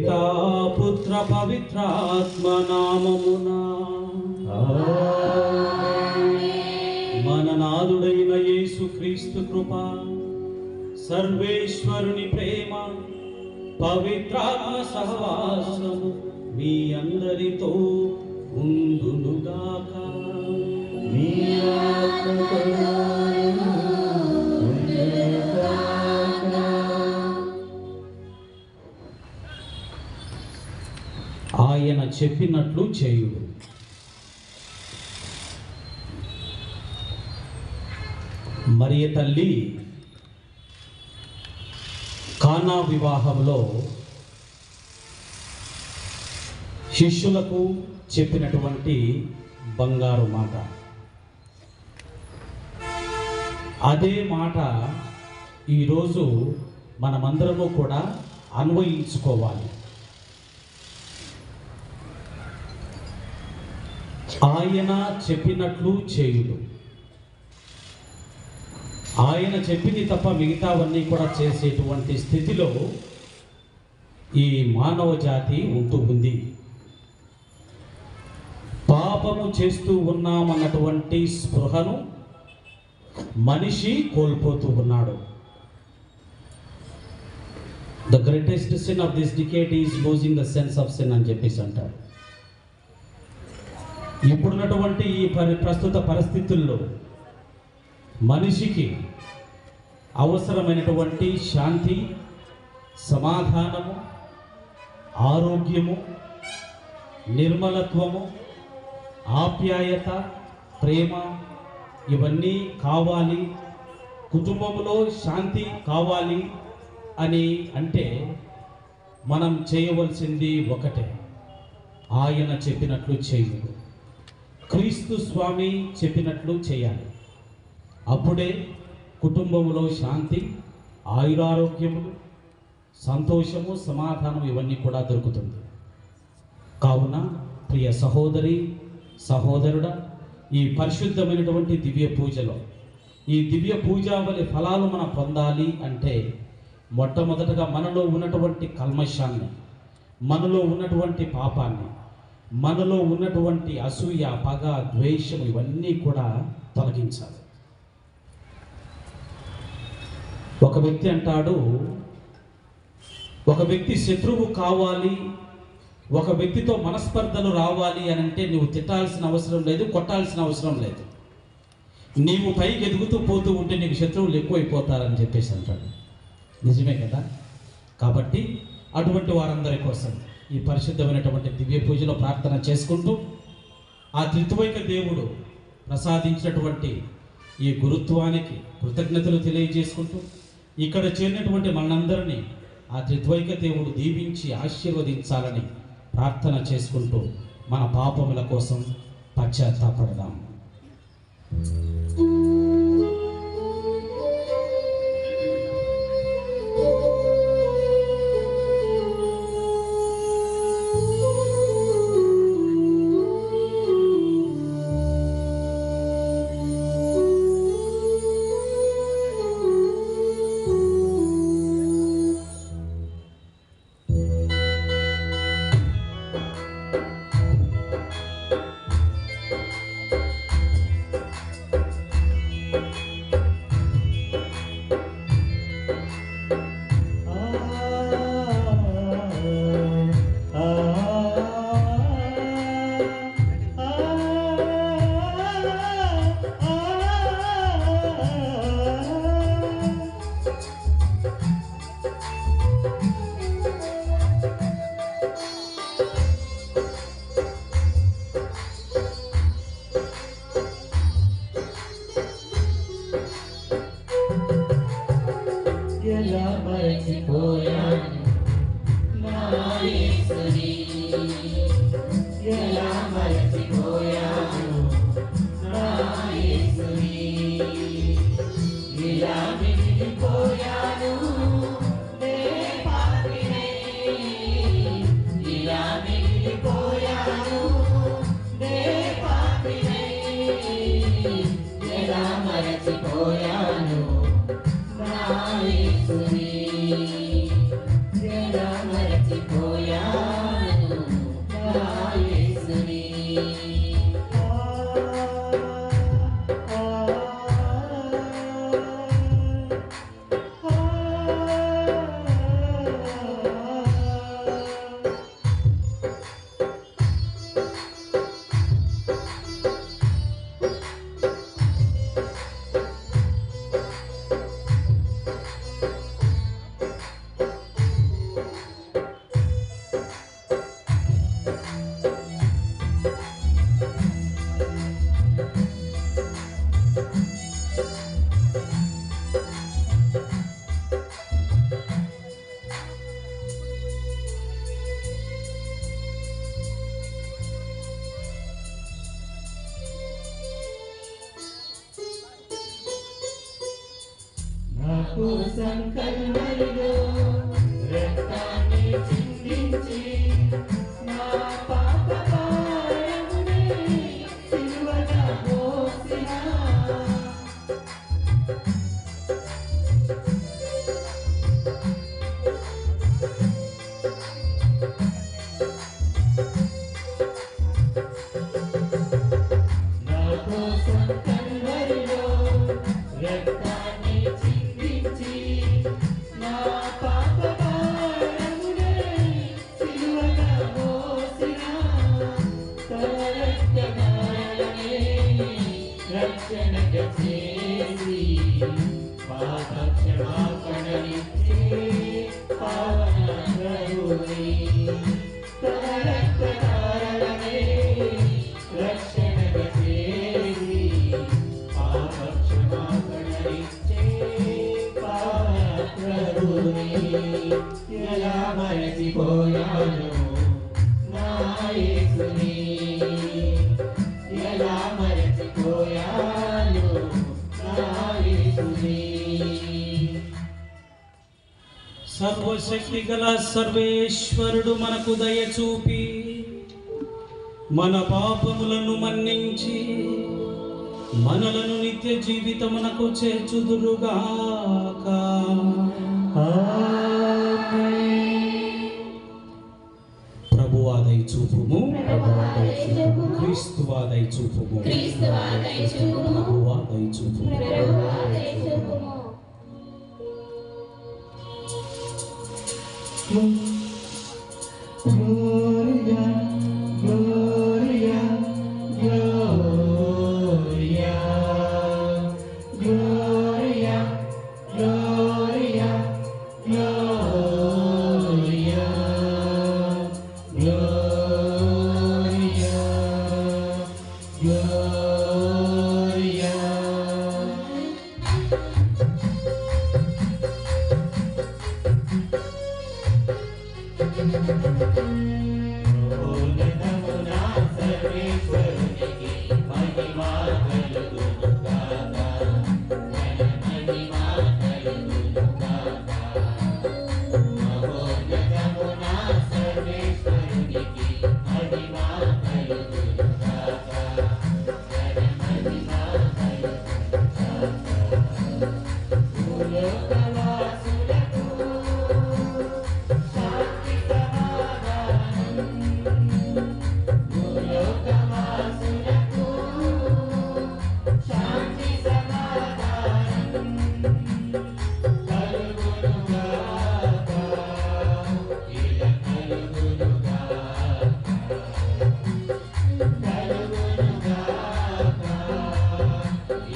పితా పుత్ర పవిత్రాత్మ నామమునా మన నాథుడైన యేసుక్రీస్తు కృప, సర్వేశ్వరుని ప్రేమ, పవిత్రాత్మ సహవాసము మీ అందరితో ఉండునుగాక. మీ ఆయన చెప్పినట్లు చేయుడు. మరియ తల్లి కానా వివాహంలో శిష్యులకు చెప్పినటువంటి బంగారు మాట, అదే మాట ఈరోజు మనమందరము కూడా అన్వయించుకోవాలి. ఆయన చెప్పినట్లు చేయుడు. ఆయన చెప్పింది తప్ప మిగతావన్నీ కూడా చేసేటువంటి స్థితిలో ఈ మానవ జాతి ఉంటూ ఉంది. పాపము చేస్తూ ఉన్నామన్నటువంటి స్పృహను మనిషి కోల్పోతూ ఉన్నాడు. The greatest sin of this decade is losing the sense of sin అని చెప్పేసి అంటారు. ఇప్పుడున్నటువంటి ఈ ప్రస్తుత పరిస్థితుల్లో మనిషికి అవసరమైనటువంటి శాంతి, సమాధానము, ఆరోగ్యము, నిర్మలత్వము, ఆప్యాయత, ప్రేమ ఇవన్నీ కావాలి. కుటుంబంలో శాంతి కావాలి అని అంటే మనం చేయవలసింది ఒకటే, ఆయన చెప్పినట్లు చేయుడు. క్రీస్తు స్వామి చెప్పినట్లు చేయాలి. అప్పుడే కుటుంబంలో శాంతి, ఆయురారోగ్యములు, సంతోషము, సమాధానం ఇవన్నీ కూడా దొరుకుతుంది. కావున ప్రియ సహోదరి సహోదరుడా, ఈ పరిశుద్ధమైనటువంటి దివ్య పూజలో ఈ దివ్య పూజావళి ఫలాలు మనం పొందాలి అంటే మొట్టమొదటగా మనలో ఉన్నటువంటి కల్మషాన్ని, మనలో ఉన్నటువంటి పాపాన్ని, మనలో ఉన్నటువంటి అసూయ, పగ, ద్వేషం ఇవన్నీ కూడా తొలగించాలి. ఒక వ్యక్తి అంటాడు, ఒక వ్యక్తి శత్రువు కావాలి, ఒక వ్యక్తితో మనస్పర్ధలు రావాలి అని అంటే నువ్వు తిట్టాల్సిన అవసరం లేదు, కొట్టాల్సిన అవసరం లేదు. నీవు పైకి ఎదుగుతూ పోతూ ఉంటే నీకు శత్రువులు ఎక్కువైపోతారని చెప్పేసి అంటాడు. నిజమే కదా? కాబట్టి అటువంటి వారందరి కోసం ఈ పరిశుద్ధమైనటువంటి దివ్య పూజలో ప్రార్థన చేసుకుంటూ ఆ త్రిత్వైక దేవుడు ప్రసాదించినటువంటి ఈ గురుత్వానికి కృతజ్ఞతలు తెలియజేసుకుంటూ ఇక్కడ చేరినటువంటి మనందరినీ ఆ త్రిత్వైక దేవుడు దీవించి ఆశీర్వదించాలని ప్రార్థన చేసుకుంటూ మన పాపముల కోసం పశ్చాత్తాపడదాం. ఎలా మరచిపోయాను నా యేసుని, ఎలా మరచిపోయాను నా యేసుని, ఇలా మిగిలిపోయాను నే పాపినై, ఇలా మిగిలిపోయాను నే పాపినై, ఎలా మరచిపోయాను నా యేసుని, ఎలా మరచిపోయాను కోసం కల్వరిలో రక్తాన్ని చిందించి నా పాప భారమునే సిలువగా మోసిన రక్తాన్ని చిందించి నా పాప భారమునే సిలువగా మోసిన తన రక్తధారలనే రక్షణగా చేసి పాప క్షమాపణనిచ్చే పావన ప్రభువే తన రక్తధారలనే రక్షణగా చేసి పాప క్షమాపణనిచ్చే పావన ప్రభువే ఎలా మరచిపోయాను నా యేసుని ఎలా మరచిపోయాను నా యేసుని సర్వశక్తి గల సర్వేశ్వరుడు మనకు దయ చూపి మన పాపములను మన్నించి మనలను నిత్య జీవితమునకు చేర్చుదురుగాక. ప్రభువా దయ చూపుము, క్రీస్తువా దయ చూపుము, ప్రభువా దయ చూపుము. Gloria, Gloria, Gloria, Gloria, Gloria, Gloria, Gloria, Gloria. ఓననమునా సర్వేశ్వరునికి మహిమా కలుగునుగాక, మహిమా కలుగునుగాక. మహోన్నతమునా సర్వేశ్వరునికి మహిమా కలుగునుగాక, మహిమా కలుగునుగాక. భూలోకవాసులకు శాంతి సమాధానం, భూలోకవాసులకు శాంతి సమాధానం కలుగునుగాక, ఇలా కలుగునుగాక, కలుగునుగాక,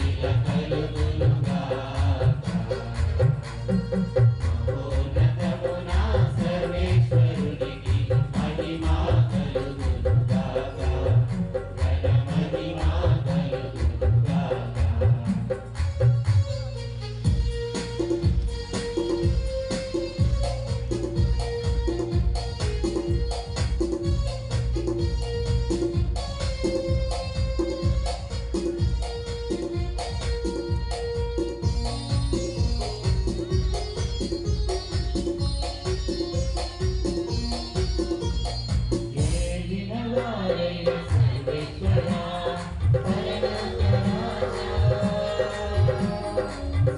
ఇలా కలుగునుగాక. మహోన్నతమునా సర్వేశ్వరునికి మహిమా కలుగునుగాక, మహిమా కలుగునుగాక. ఏలిన వారైన సర్వేశ్వరా,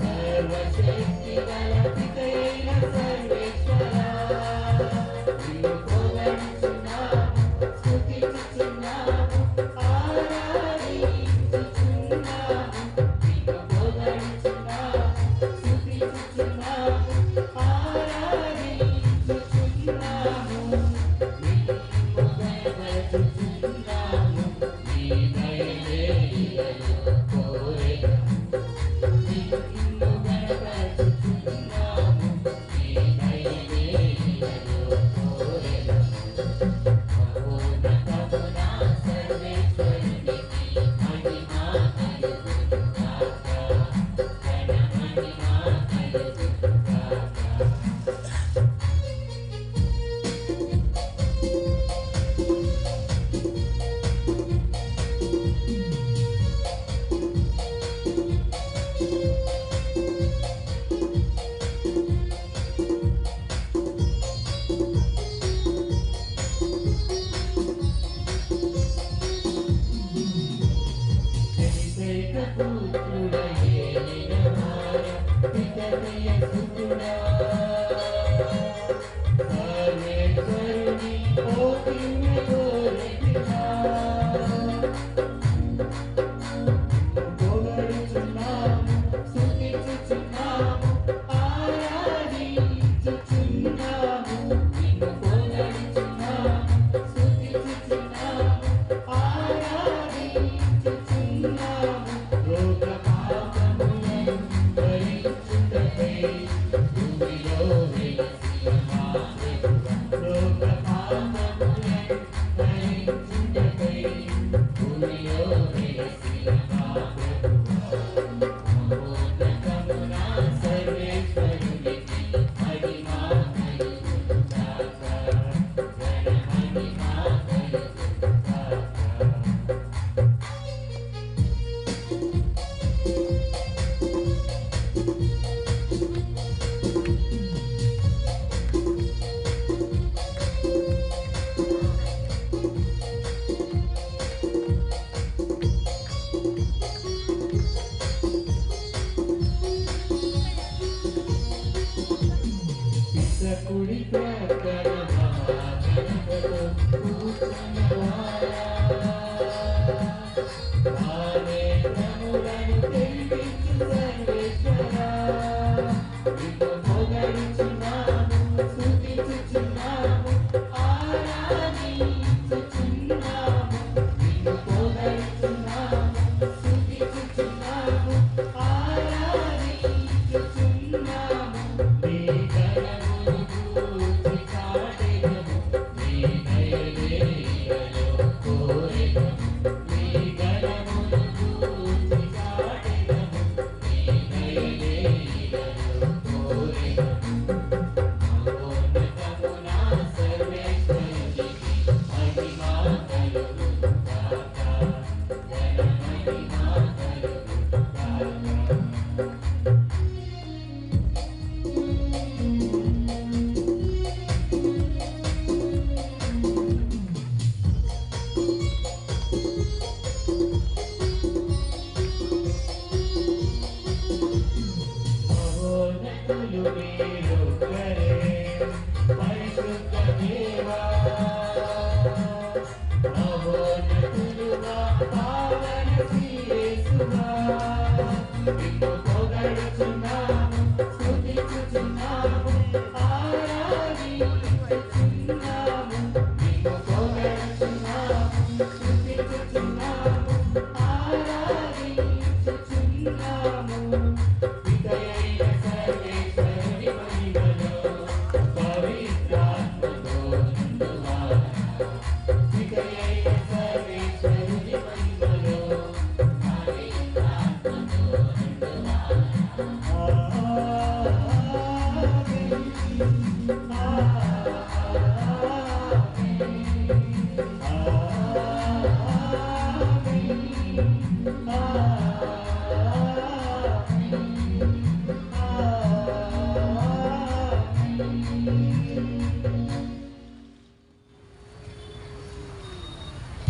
సర్వశక్తి గల పితైన సర్వేశ్వరా, నిన్ను పొగడుచున్నాము, స్తుతించుచున్నాము, ఆరాధించుచున్నాము. నిన్ను పొగడుచున్నాము, స్తుతించుచున్నాము, ఆరాధించుచున్నాము. నిన్ను గణపరచుచున్నాము, నీ దయలేలను కోరెదము. నిన్ను గణపరచుచున్నాము, నీ దయలేలను కోరెదము. మహోన్నతమునా సర్వేశ్వరునికి మహిమా కలుగునుగాక, మహిమా కలుగునుగాక.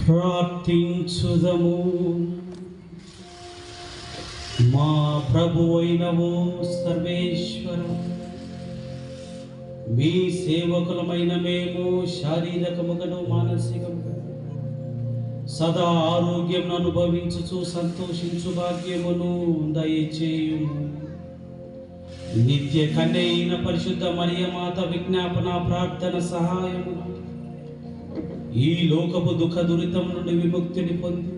ప్రార్థించుదము. మా ప్రభువైనవో సర్వేశ్వర, మీ సేవకులమైన మేము శారీరకముగాను మానసికముగా సదా ఆరోగ్యం అనుభవించుచు సంతోషించు భాగ్యమును దయచేయుము. నిత్య కన్య అయిన పరిశుద్ధ మరియమాత విజ్ఞాపన ప్రార్థన సహాయము ఈ లోకపు దుఃఖ దురితం నుండి విముక్తిని పొంది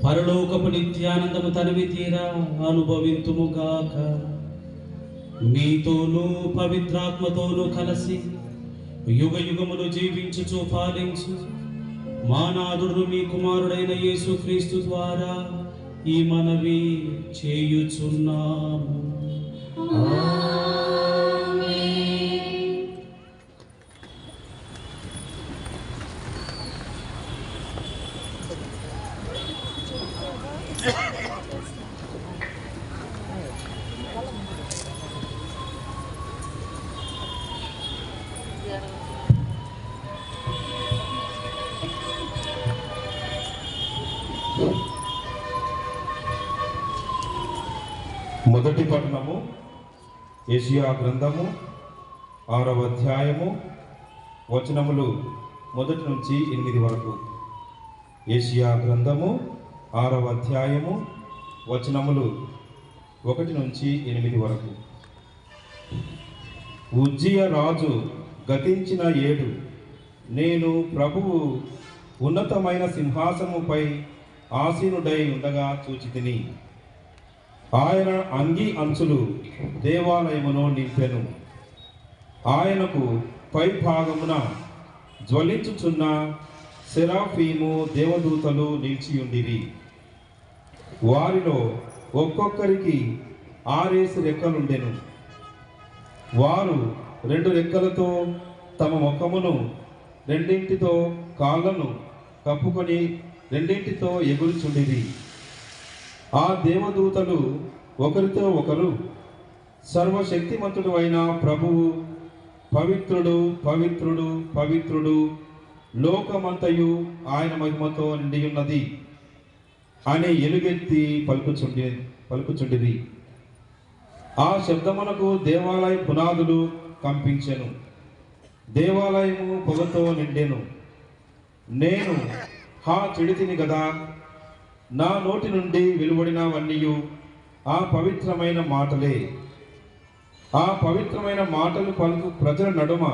పరలోకపు నిత్యానందము తనివి తీరా అనుభవింతుముగాక. మీతోనూ పవిత్రాత్మతోనూ కలిసి యుగ యుగములు జీవించుచు పాలించు మా నాథుడు మీ కుమారుడైన యేసుక్రీస్తు ద్వారా ఈ మనవి చేయుచున్నాము. మొదటి పట్టణము యెషయా గ్రంథము 6వ అధ్యాయము వచనములు 1 నుంచి 8 వరకు. యెషయా గ్రంథము 6వ అధ్యాయము వచనములు 1 నుంచి 8 వరకు. ఉజ్జియ రాజు గతించిన ఏడు నేను ప్రభువు ఉన్నతమైన సింహాసనముపై ఆసీనుడై ఉండగా చూచితిని. ఆయన అంగీ అంచులు దేవాలయమును నింపెను. ఆయనకు పై భాగమున జ్వలించుచున్న సెరాఫీము దేవదూతలు నిలిచియుండిరి. వారిలో ఒక్కొక్కరికి 6 రెక్కలుండెను. వారు 2 రెక్కలతో తమ ముఖమును రెండింటితో కాళ్ళను కప్పుకొని రెండింటితో ఎగురుచుండిరి. ఆ దేవదూతలు ఒకరితో ఒకరు, సర్వశక్తిమంతుడు అయిన ప్రభువు పవిత్రుడు పవిత్రుడు పవిత్రుడు, లోకమంతయు ఆయన మహిమతో నిండియున్నది అని ఎలుగెత్తి పలుకుచుండిరి. ఆ శబ్దమునకు దేవాలయ పునాదులు కంపించెను. దేవాలయము పొగతో నిండెను. నేను చెడితిని గదా, నా నోటి నుండి వెలువడినవన్నీయు ఆ పవిత్రమైన మాటలే. ఆ పవిత్రమైన మాటలు పలుకు ప్రజల నడుమ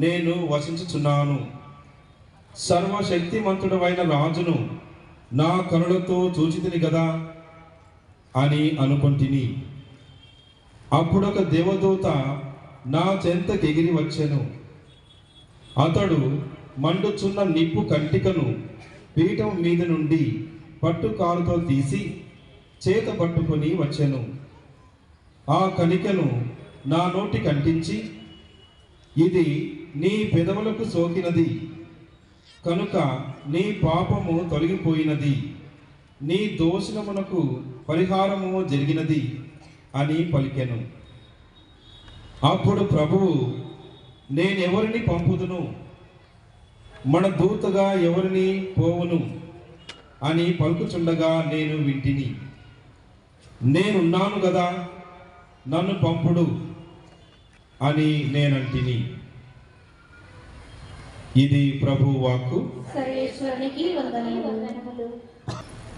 నేను వసించుచున్నాను. సర్వశక్తిమంతుడవైన రాజును నా కనులతో చూచితిని గదా అని అనుకొంటిని. అప్పుడొక దేవదూత నా చెంతకెగిరి వచ్చెను. అతడు మండుచున్న నిప్పు కంటికను పీఠం మీద నుండి పట్టుకాలుతో తీసి చేత పట్టుకొని వచ్చెను. ఆ కణికను నా నోటికి అంటించి, ఇది నీ పెదవులకు సోకినది కనుక నీ పాపము తొలగిపోయినది, నీ దోషమునకు పరిహారము జరిగినది అని పలికెను. అప్పుడు ప్రభువు, నేనెవరిని పంపుదును, మన దూతగా ఎవరిని పోవును అని పలుకుచుండగా నేను వింటిని. నేనున్నాను గదా, నన్ను పంపుడు అని నేనంటిని. ఇది ప్రభువు వాక్కు. సర్వేశ్వరునికి వందనములు.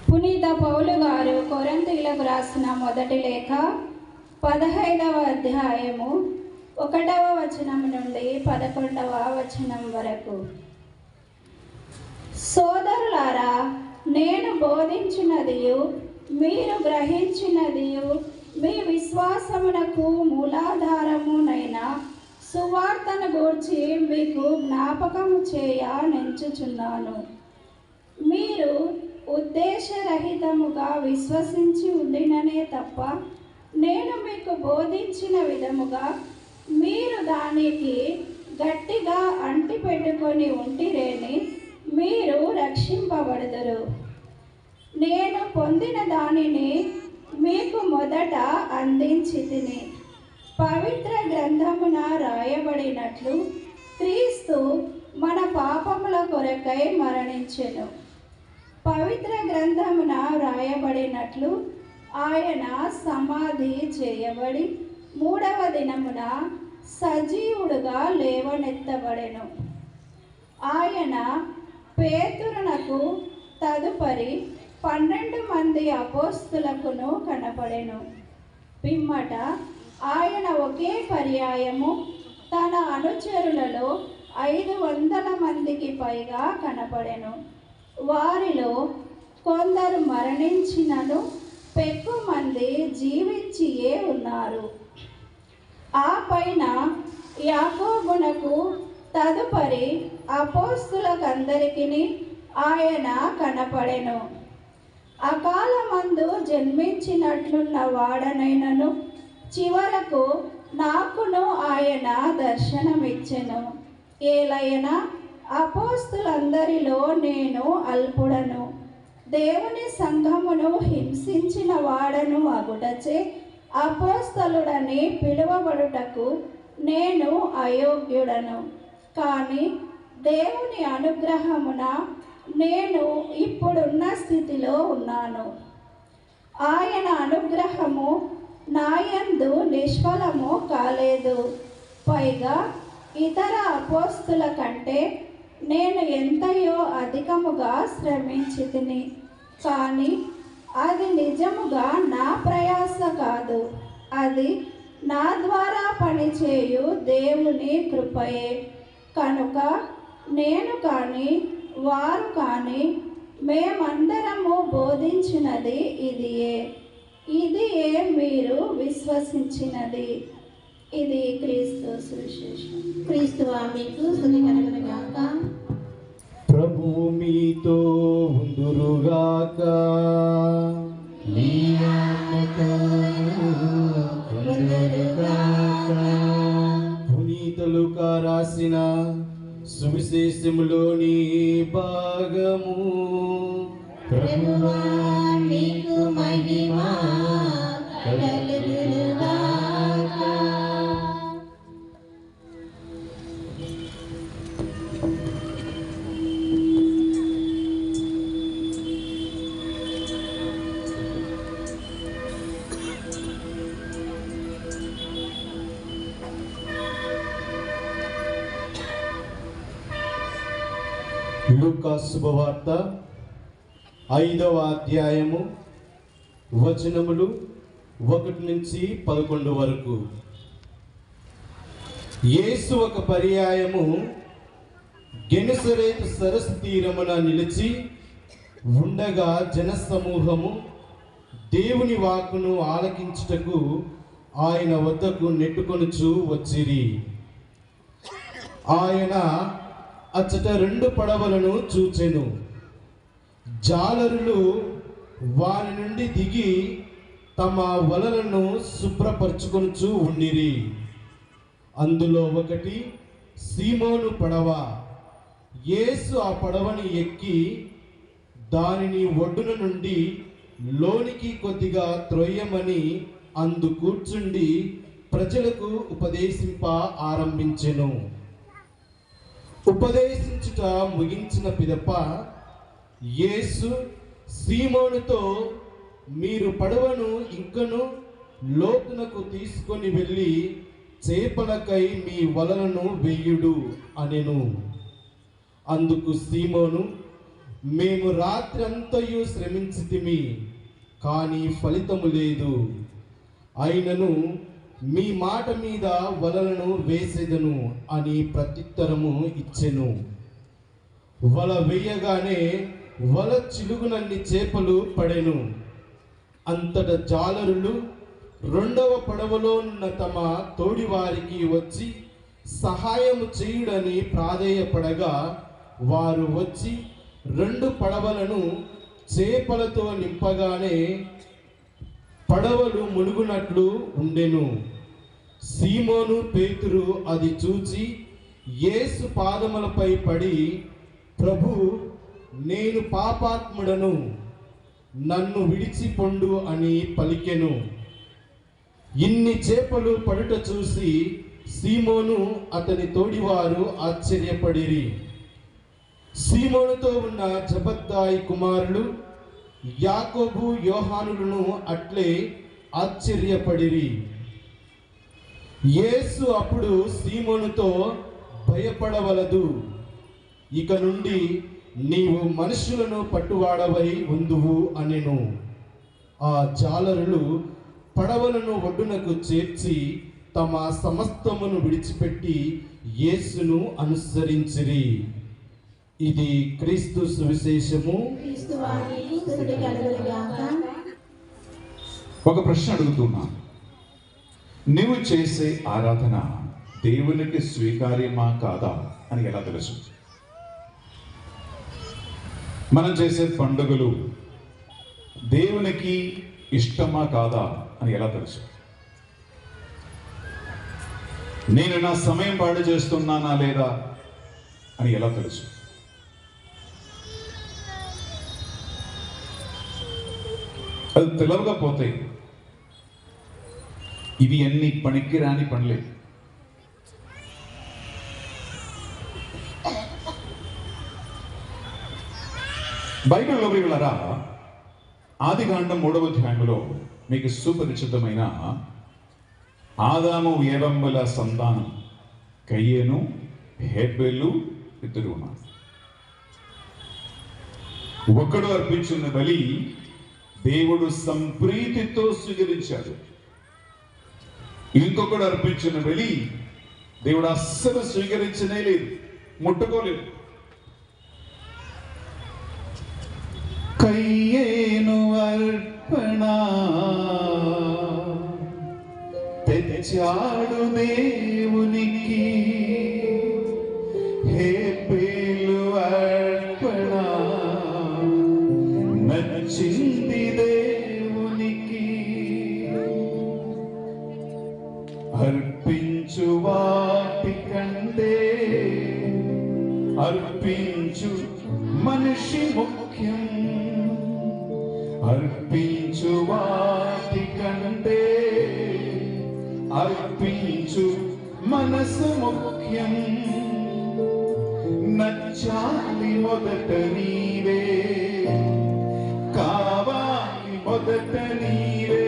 పునీత పౌలు గారు కొరింథీయులకు రాసిన మొదటి లేఖ 15వ అధ్యాయము 1వ వచనం నుండి 11వ వచనం వరకు. సోదరులారా, నేను బోధించినదియు మీరు గ్రహించినదియు మీ విశ్వాసమునకు మూలాధారమునైన సువార్తను గూర్చి మీకు జ్ఞాపకము చేయ నెంచుచున్నాను. మీరు ఉద్దేశరహితముగా విశ్వసించి ఉండిననే తప్ప నేను మీకు బోధించిన విధముగా మీరు దానికి గట్టిగా అంటిపెట్టుకొని ఉంటిరేని మీరు రక్షింపబడుదురు. నేను పొందిన దానిని మీకు మొదట అందించితిని. పవిత్ర గ్రంథమున రాయబడినట్లు క్రీస్తు మన పాపముల కొరకై మరణించెను. పవిత్ర గ్రంథమున వ్రాయబడినట్లు ఆయన సమాధి చేయబడి 3వ దినమున సజీవుడుగా లేవనెత్తబడెను. ఆయన పేతురునకు తదుపరి 12 మంది అపోస్తులకును కనపడెను. పిమ్మట ఆయన ఒకే పర్యాయము తన అనుచరులలో 500 మందికి పైగా కనపడెను. వారిలో కొందరు మరణించినను పెక్కు మంది జీవించియే ఉన్నారు. ఆ పైన యాకోబునకు తదుపరి అపోస్తులకందరికీ ఆయన కనపడెను. అకాలమందు జన్మించినట్లున్న వాడనైనను చివరకు నాకును ఆయన దర్శనమిచ్చెను. ఏలయన అపోస్తులందరిలో నేను అల్పుడను, దేవుని సంఘమును హింసించిన వాడను అగుటచే అపోస్తలుడని పిలువబడుటకు నేను అయోగ్యుడను. కానీ దేవుని అనుగ్రహమున నేను ఇప్పుడున్న స్థితిలో ఉన్నాను. ఆయన అనుగ్రహము నాయందు నిష్ఫలము కాలేదు. పైగా ఇతర అపోస్తుల కంటే నేను ఎంతయో అధికముగా శ్రమించితిని. కానీ అది నిజముగా నా ప్రయాస కాదు, అది నా ద్వారా పనిచేయు దేవుని కృపయే. కనుక నేను కానీ వారు కానీ మేమందరము బోధించినది ఇదియే మీరు విశ్వసించినది. ఇది క్రీస్తు సువిశేషం. క్రీస్తువా మీకు స్తుతి కలుగునుగాక. ప్రభువు మీతో ఉందురుగాక. నీ ఆత్మతోను ఉండునుగాక. పునీత లూకా రాసిన సువిశేషములోని భాగము. ప్రభువా నీకు మహిమ కలుగునుగాక. లూకా శుభవార్త 5వ అధ్యాయము వచనములు 1 నుంచి 11 వరకు. యేసు ఒక పర్యాయము గెనెసరేతు సరస్సు తీరమున నిలిచి ఉండగా జనసమూహము దేవుని వాక్కును ఆలకించుటకు ఆయన వద్దకు నెట్టుకొనుచు వచ్చిరి. ఆయన అచ్చట 2 పడవలను చూచెను. జాలరులు వారి నుండి దిగి తమ వలలను శుభ్రపరచుకొనుచు ఉండిరి. అందులో ఒకటి సీమోను పడవ. యేసు ఆ పడవని ఎక్కి దానిని ఒడ్డున నుండి లోనికి కొద్దిగా త్రొయ్యమని అందు కూర్చుండి ప్రజలకు ఉపదేశింప ఆరంభించెను. ఉపదేశించుట ముగించిన పిదప యేసు సీమోనుతో, మీరు పడవను ఇంకను లోతునకు తీసుకొని వెళ్ళి చేపలకై మీ వలలను వెయ్యుడు అనెను. అందుకు సీమోను, మేము రాత్రంతయు శ్రమించితిమి, కానీ ఫలితము లేదు. అయినను మీ మాట మీద వలలను వేసేదను అని ప్రత్యుత్తరము ఇచ్చెను. వల వేయగానే వల చిలుగునన్ని చేపలు పడెను. అంతట జాలరులు 2వ పడవలో ఉన్న తమ తోడివారికి వచ్చి సహాయము చేయుడని ప్రాధేయపడగా వారు వచ్చి 2 పడవలను చేపలతో నింపగానే పడవలు మునుగునట్లు ఉండెను. సీమోను పేతురు అది చూచి యేసు పాదములపై పడి, ప్రభు, నేను పాపాత్ముడను, నన్ను విడిచిపొండు అని పలికెను. ఇన్ని చేపలు పడుట చూసి సీమోను అతని తోడివారు ఆశ్చర్యపడిరి. సీమోనుతో ఉన్న జబద్దాయి కుమారులు యాకోబు యోహానులను అట్లే ఆశ్చర్యపడిరి. యేసు అప్పుడు సీమోనుతో, భయపడవలదు, ఇక నుండి నీవు మనుషులను పట్టువాడవై ఉందువు అనెను. ఆ జాలరులు పడవలను ఒడ్డునకు చేర్చి తమ సమస్తమును విడిచిపెట్టి యేసును అనుసరించిరి. ఇది క్రీస్తు సువిశేషము. క్రీస్తువా నీకు స్తుతి కలుగునుగాక. ఒక ప్రశ్న అడుగుతున్నా, నువ్వు చేసే ఆరాధన దేవునికి స్వీకార్యమా కాదా అని ఎలా తెలుసు? మనం చేసే పండుగలు దేవునికి ఇష్టమా కాదా అని ఎలా తెలుసు? నేను నా సమయం పాడు చేస్తున్నానా లేదా అని ఎలా తెలుసు? అది తెలవకపోతే ఇవి అన్ని పనికిరాని పనులే. బైబిల్లో ప్రియులారా, ఆదికాండం 3వ అధ్యాయంలో మీకు సుపరిచితమైన ఆదాము ఏవంబుల సంతానం కయ్యేను హేబెలు ఇద్దరు ఉన్నారు. ఒకడు అర్పించిన బలి దేవుడు సంప్రీతితో స్వీకరించాడు. ఇంకొకడు అర్పించిన బలి దేవుడు అస్సలు స్వీకరించనే లేదు, ముట్టుకోలేదు. కయ్యేను అర్పణ తెచ్చాడు దేవునికి, హేబెలు అర్పణ నచ్చింది దేవునికి. అర్పించు వాటి కంటే అర్పించు మనిషి ముఖ్యం, అర్పించు వాటి కంటే అర్పించు మనసు ముఖ్యం. నచ్చాలి మొదట నీవే, కావాలి మొదట నీవే.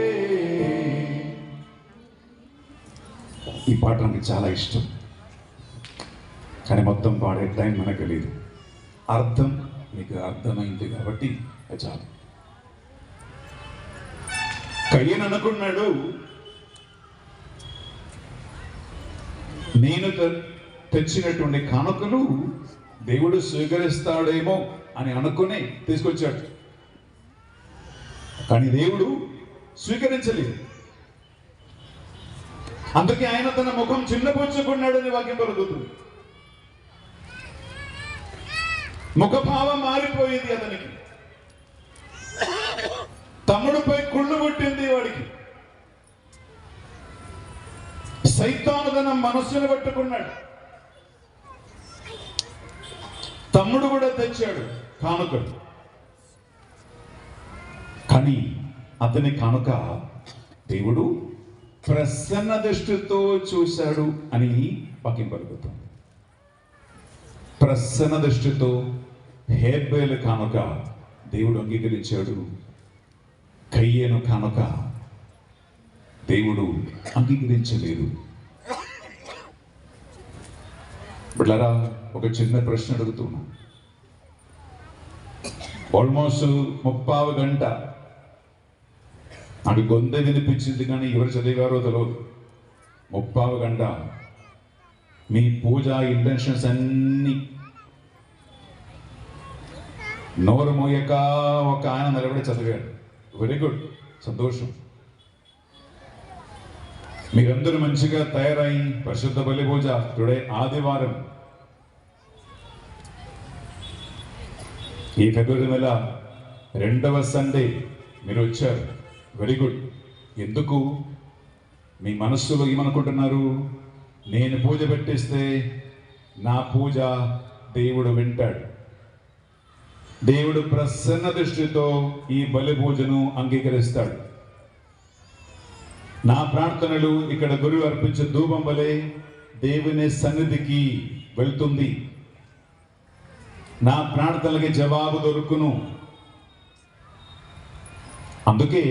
ఈ పాట నాకు చాలా ఇష్టం, కానీ మొత్తం పాడే టైం మనకు లేదు. అర్థం మీకు అర్థమైంది కాబట్టి అది చాలు. కయ్యను అనుకున్నాడు, నేను తెచ్చినటువంటి కానుకలు దేవుడు స్వీకరిస్తాడేమో అని అనుకుని తీసుకొచ్చాడు, కానీ దేవుడు స్వీకరించలేదు. అందుకే ఆయన తన ముఖం చిన్నపుచ్చుకున్నాడని వాక్యం పలుకుతుంది. ముఖభావం మారిపోయింది అతనికి. తమ్ముడిపై కుళ్ళు పుట్టింది వాడికి. సైతాను తన మనస్సును పట్టుకున్నాడు. తమ్ముడు కూడా తెచ్చాడు కానుకలు, కానీ అతని కానుక దేవుడు ప్రసన్న దృష్టితో చూశాడు అని వాక్యం పలుకుతుంది. ప్రసన్న దృష్టితో హేబెలు కానుక దేవుడు అంగీకరించాడు, కయ్యేను కానుక దేవుడు అంగీకరించలేదు. బిడ్డలారా, ఒక చిన్న ప్రశ్న అడుగుతున్నా. ఆల్మోస్ట్ 30 గంట నాకు గొంతె వినిపించింది, కానీ ఎవరు చదివారో తెలియదు. 30 గంట మీ పూజ ఇంటెన్షన్స్ అన్ని నోరు మోయక ఒక ఆయన నిలబడి చదివాడు. వెరీ గుడ్, సంతోషం. మీరందరూ మంచిగా తయారై పరిశుద్ధ బలి పూజ టుడే ఆదివారం ఈ ఫిబ్రవరి నెల 2వ సండే మీరు వచ్చారు. Very good. ఎందుకు? మీ మనస్సులో ఏమనుకుంటున్నారు? నేను పూజ పెట్టిస్తే నా పూజ దేవుడు వింటాడు, దేవుడు ప్రసన్న దృష్టితో ఈ బలి పూజను అంగీకరిస్తాడు. నా ప్రార్థనలు ఇక్కడ గురువు అర్పించే ధూపం వలె దేవుని సన్నిధికి వెళ్తుంది. నా ప్రార్థనలకి జవాబు దొరుకును. అందుకే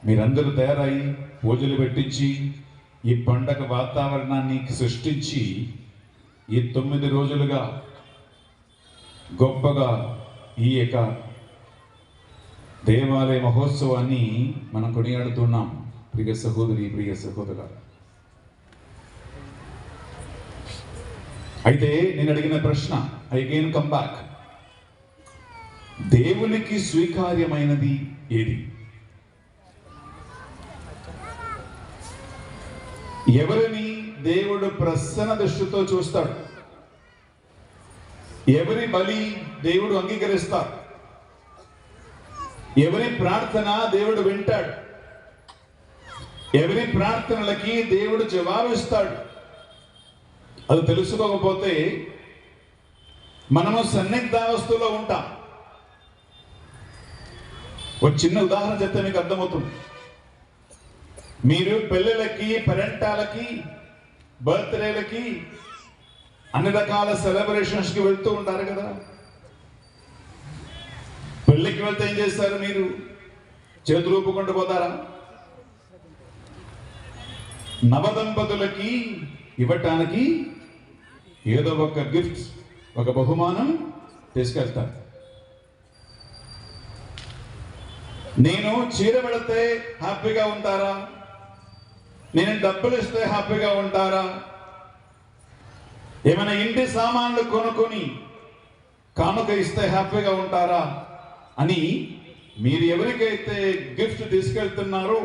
మీరందరూ తయారై పూజలు పెట్టించి ఈ పండగ వాతావరణాన్ని సృష్టించి ఈ 9 రోజులుగా గొప్పగా ఈ యొక్క దేవాలయ మహోత్సవాన్ని మనం కొనియాడుతున్నాం. ప్రియ సహోదరి, ప్రియ సహోదరు, అయితే నేను అడిగిన ప్రశ్న, ఐ అగైన్ కమ్ బ్యాక్, దేవునికి స్వీకార్యమైనది ఏది? ఎవరిని దేవుడు ప్రసన్న దృష్టితో చూస్తాడు? ఎవరి బలి దేవుడు అంగీకరిస్తాడు? ఎవరి ప్రార్థన దేవుడు వింటాడు? ఎవరి ప్రార్థనలకి దేవుడు జవాబిస్తాడు? అది తెలుసుకోకపోతే మనము సన్నిగ్ధావస్థలో ఉంటాం. ఒక చిన్న ఉదాహరణ చెప్తే మీకు అర్థమవుతుంది. మీరు పెళ్ళిళ్ళకి, పెరెంటాలకి, బర్త్డేలకి, అన్ని రకాల సెలబ్రేషన్స్కి వెళ్తూ ఉంటారు కదా. పెళ్ళికి వెళ్తే ఏం చేస్తారు? మీరు చేతులు ఊపుకుంటూ పోతారా? నవదంపతులకి ఇవ్వటానికి ఏదో ఒక గిఫ్ట్, ఒక బహుమానం తీసుకెళ్తారు. నేను చీర పెడితే హ్యాపీగా ఉంటారా? నేను డబ్బులు ఇస్తే హ్యాపీగా ఉంటారా? ఏమైనా ఇంటి సామాన్లు కొనుక్కొని కానుక ఇస్తే హ్యాపీగా ఉంటారా అని మీరు ఎవరికైతే గిఫ్ట్ తీసుకెళ్తున్నారో,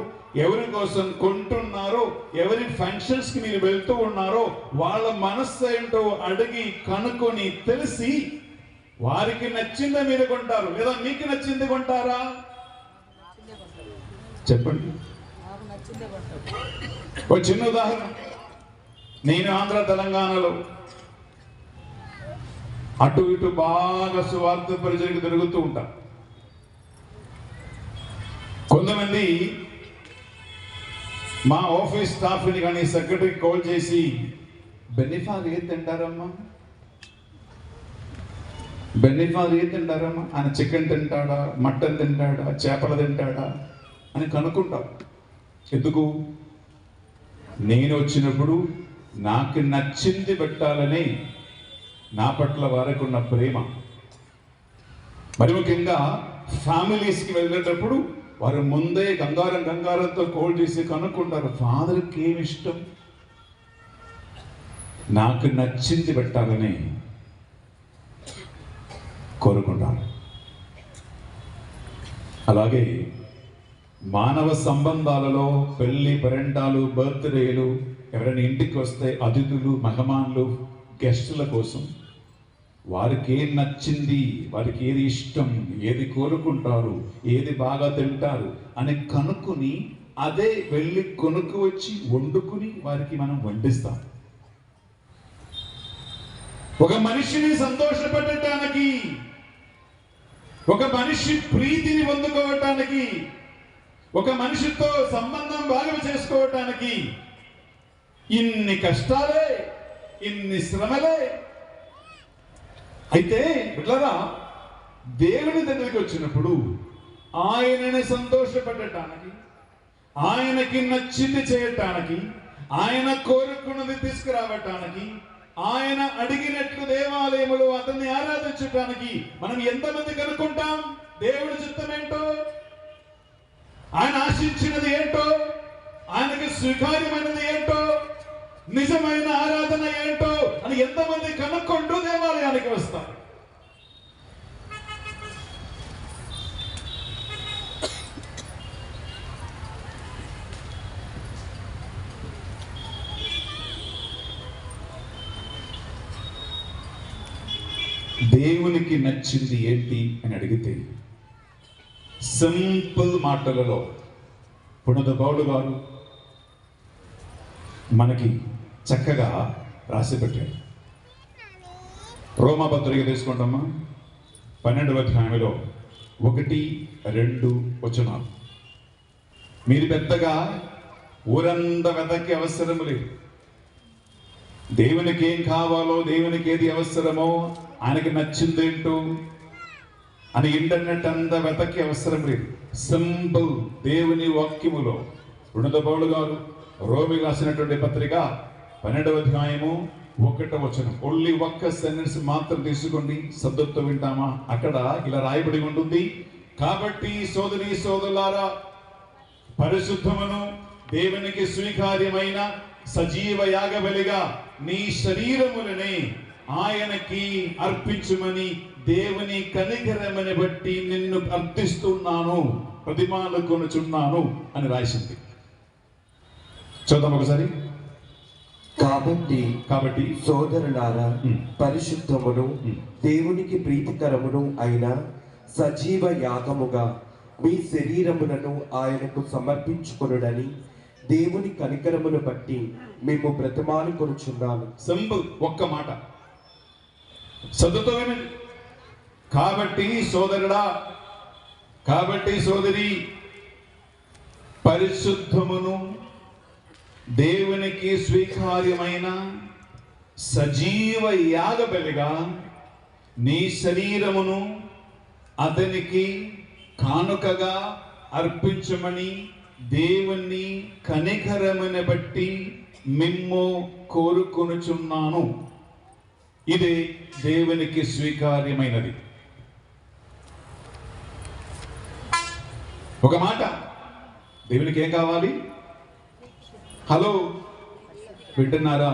ఎవరి కోసం కొంటున్నారో, ఎవరి ఫంక్షన్స్ కి మీరు వెళ్తూ ఉన్నారో వాళ్ళ మనస్సు ఏంటో అడిగి కనుక్కొని తెలిసి వారికి నచ్చిందే మీరు కొంటారు, లేదా మీకు నచ్చింది కొంటారా? చెప్పండి. ఒక చిన్న ఉదాహరణ, నేను ఆంధ్ర తెలంగాణలో అటు ఇటు బాగా సువార్త పరిచయకు తిరుగుతూ ఉంటా. కొంతమంది మా ఆఫీస్ స్టాఫ్ని కానీ సెక్రటరీకి కాల్ చేసి, బెన్నిఫాల్ ఏది తింటారమ్మా, బెన్నిఫాల్ ఏది తింటారమ్మా, ఆయన చికెన్ తింటాడా, మటన్ తింటాడా, చేపలు తింటాడా అని కనుక్కుంటాం. ఎందుకు? నేను వచ్చినప్పుడు నాకు నచ్చింది పెట్టాలని నా పట్ల వారికి ఉన్న ప్రేమ. మరి ముఖ్యంగా ఫ్యామిలీస్కి వెళ్ళేటప్పుడు వారు ముందే గంగారంతో కాల్ చేసి కనుక్కుంటారు, ఫాదర్కి ఏమి ఇష్టం, నాకు నచ్చింది పెట్టాలని కోరుకుంటారు. అలాగే మానవ సంబంధాలలో పెళ్లి, పెరెంటాలు, బర్త్డేలు, ఎవరైనా ఇంటికి వస్తే అతిథులు, మెహమాన్లు, గెస్టుల కోసం వారికి ఏం నచ్చింది, వారికి ఏది ఇష్టం, ఏది కోరుకుంటారు, ఏది బాగా తింటారు అని కనుక్కుని అదే వెళ్ళి కొనుక్కు వచ్చి వండుకుని వారికి మనం వండిస్తాం. ఒక మనిషిని సంతోషపెట్టడానికి, ఒక మనిషి ప్రీతిని పొందుకోవటానికి, ఒక మనిషితో సంబంధం బాగా చేసుకోవటానికి ఇన్ని కష్టాలే, ఇన్ని శ్రమలే. అయితే బిడ్డలారా, దేవుని దగ్గరికి వచ్చినప్పుడు ఆయనని సంతోషపెట్టడానికి, ఆయనకి నచ్చింది చేయటానికి, ఆయన కోరుకున్నది తీసుకురావటానికి, ఆయన అడిగినట్లు దేవాలయములో అతన్ని ఆరాధించటానికి మనం ఎంతమంది కనుక్కుంటాం? దేవుడి చిత్తం ఏంటో, ఆయన ఆశించినది ఏంటో, ఆయనకి స్వీకార్యమైనది ఏంటో, నిజమైన ఆరాధన ఏంటో అని ఎంతమంది కనుక్కుంటూ దేవాలయానికి వస్తారు. దేవునికి నచ్చింది ఏంటి అని అడిగితే సింపుల్ మాటలలో పునద పౌలు గారు మనకి చక్కగా రాసి పెట్టాడు. రోమాపత్రిక తీసుకుంటామా, 12వ అధ్యాయంలో 1, 2 వచనాలు. మీరు పెద్దగా ఊరంతా వెతకే అవసరం లేదు. దేవునికి ఏం కావాలో, దేవునికి ఏది అవసరమో, ఆయనకి నచ్చిందేంటో అని ఇంటర్నెట్ అంతా వెతకి అవసరం లేదు. సింపుల్ దేవుని వాక్యములో పునీత పౌలు గారు రోమికి రాసినటువంటి పత్రిక 12వ అధ్యాయము 1వ వచనం, ఓన్లీ ఒక్క సెంటెన్స్ మాత్రం తీసుకోండి, శబ్దంతో వింటామా. అక్కడ ఇలా రాయబడి ఉంటుంది, కాబట్టి సోదరి సోదరులారా, పరిశుద్ధమును దేవునికి స్వీకార్యమైన సజీవ యాగబలిగా నీ శరీరములనే ఆయనకి అర్పించుమని దేవుని కనికరమని బట్టి నిన్ను అర్థిస్తున్నాను, ప్రతిమానుకొనుచున్నాను అని రాసింది. చూద్దాం ఒకసారి. కాబట్టి సోదరులారా, పరిశుద్ధమును దేవునికి ప్రీతికరమును అయిన సజీవ యాగముగా మీ శరీరములను ఆయనకు సమర్పించుకొనుడని దేవుని కనికరమును బట్టి మేము బ్రతిమాలుకొనుచున్నాను. సింపుల్, ఒక్క మాట శబ్దంతో వినండి. కాబట్టి సోదరుడా, కాబట్టి సోదరి, పరిశుద్ధమును దేవునికి స్వీకార్యమైన సజీవ యాగబలిగా నీ శరీరమును అతనికి కానుకగా అర్పించమని దేవుని కనికరమును బట్టి మిమ్ము కోరుకొనుచున్నాను. ఇది దేవునికి స్వీకార్యమైనది. ఒక మాట, దేవునికి ఏం కావాలి? హలో, వింటున్నారా?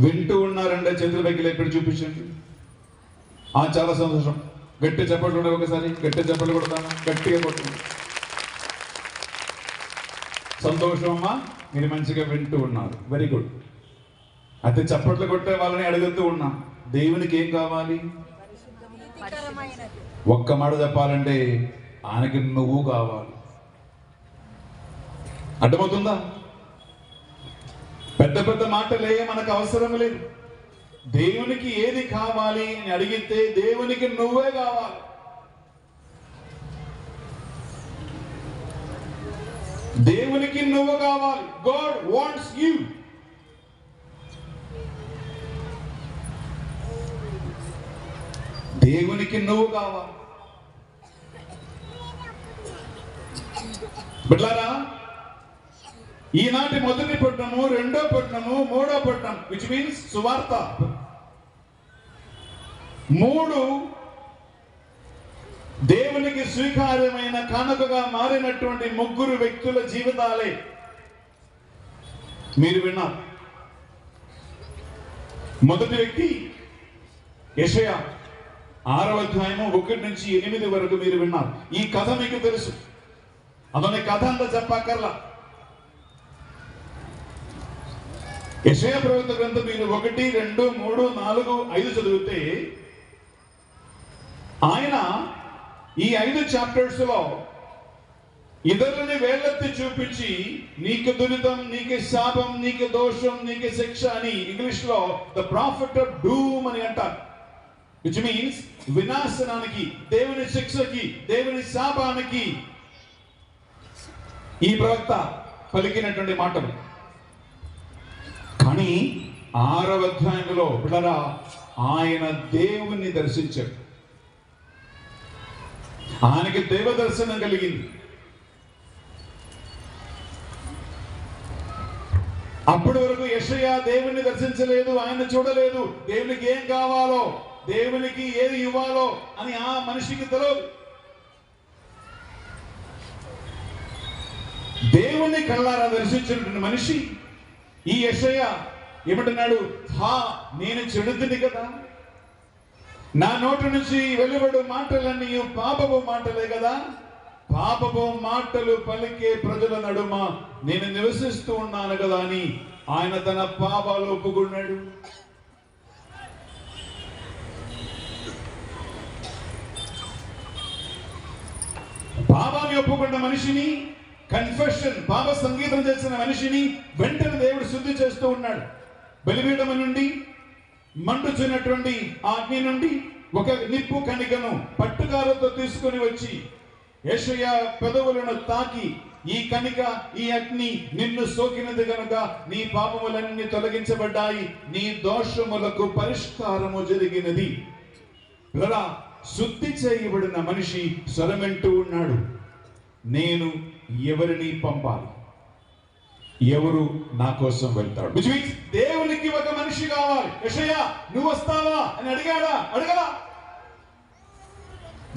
వింటూ ఉన్నారంటే చేతుల పైకి లేపి చూపించండి. చాలా సంతోషం. గట్టి చెప్పట్లు ఉండే, ఒకసారి గట్టి చెప్పట్లు కొడతాను, గట్టిగా కొట్టండి. సంతోషం అమ్మా, మీరు మంచిగా వింటూ ఉన్నారు, వెరీ గుడ్. అయితే చప్పట్లు కొట్టే వాళ్ళని అడుగుతూ ఉన్నాం, దేవునికి ఏం కావాలి? ఒక్క మాట చెప్పాలంటే ఆయనకి నువ్వు కావాలి. అర్థమవుతుందా? పెద్ద పెద్ద మాటలే మనకు అవసరం లేదు. దేవునికి ఏది కావాలి అని అడిగితే దేవునికి నువ్వే కావాలి. దేవునికి నువ్వు కావాలి. God wants you. దేవునికి నువ్వు కావాలి. బిడ్డలారా, ఈనాటి మొదటి పట్టణము, రెండో పట్టణము, మూడో పట్టణం, విచ్ మీన్స్ సువార్త, 3 దేవునికి స్వీకార్యమైన కానుకగా మారినటువంటి 3 వ్యక్తుల జీవితాలే మీరు విన్నారు. మొదటి వ్యక్తి యెషయా 6వ అధ్యాయము 1 నుంచి 8 వరకు మీరు విన్నారు. ఈ కథ మీకు తెలుసు, అతని కథ అంతా చెప్పక్కర్లా. యెషయా ప్రవక్త గ్రంథం మీరు 1, 2, 3, 4, 5 చదివితే ఆయన ఈ 5 చాప్టర్స్ లో ఇతరులని వేళ్ళెత్తి చూపించి నీకు దురితం, నీకు శాపం, నీకు దోషం, నీకు శిక్ష అని ఇంగ్లీష్ లో ద ప్రాఫిట్ ఆఫ్ డూమ్ అని అంటారు. విచ్ మీన్స్ వినాశనానికి, దేవుని శిక్షకి, దేవుని శాపానికి ఈ ప్రవక్త పలికినటువంటి మాటలు. కానీ 6వ అధ్యాయంలో బిడ్డలారా, ఆయన దేవుణ్ణి దర్శించాడు. ఆయనకి దేవ దర్శనం కలిగింది. అప్పటి వరకు యెషయా దేవుణ్ణి దర్శించలేదు, ఆయన చూడలేదు. దేవునికి ఏం కావాలో, దేవునికి ఏది ఇవ్వాలో అని ఆ మనిషికి తెలియదు. దేవుణ్ణి కళ్ళారా దర్శించినటువంటి మనిషి ఈ యెషయా ఏమంటున్నాడు? నేను చెడుతుంది కదా, నా నోటి నుంచి వెలువడు మాటలన్నీ పాపపు మాటలే కదా, పాపపు మాటలు పలికే ప్రజల నడుమ నేను నివసిస్తూ ఉన్నాను కదా అని ఆయన తన పాపాలు ఒప్పుకున్నాడు. పాపాన్ని ఒప్పుకున్న మనిషిని, కన్ఫెషన్, పాప సంగీతం చేసిన మనిషిని వెంటనే దేవుడు శుద్ధి చేస్తూ ఉన్నాడు. బలిపీఠం నుండి మండుచున్నటువంటి అగ్ని నుండి ఒక నిప్పు కణికను పట్టుకారుతో తీసుకొని వచ్చి యెషయా పెదవులను తాకి ఈ కనిక, ఈ అగ్ని నిన్ను సోకినది గనుక నీ పాపములన్నీ తొలగించబడ్డాయి, నీ దోషములకు పరిష్కారము జరిగినది. పిల్లరా, శుద్ధి చేయబడిన మనిషి స్వరమెంటూ ఉన్నాడు, నేను ఎవరిని పంపాలి, ఎవరు నా కోసం వెళ్తాడు. Which means దేవునికి ఒక మనిషి కావాలి. యెషయా నువ్వు వస్తావా అని అడగలా.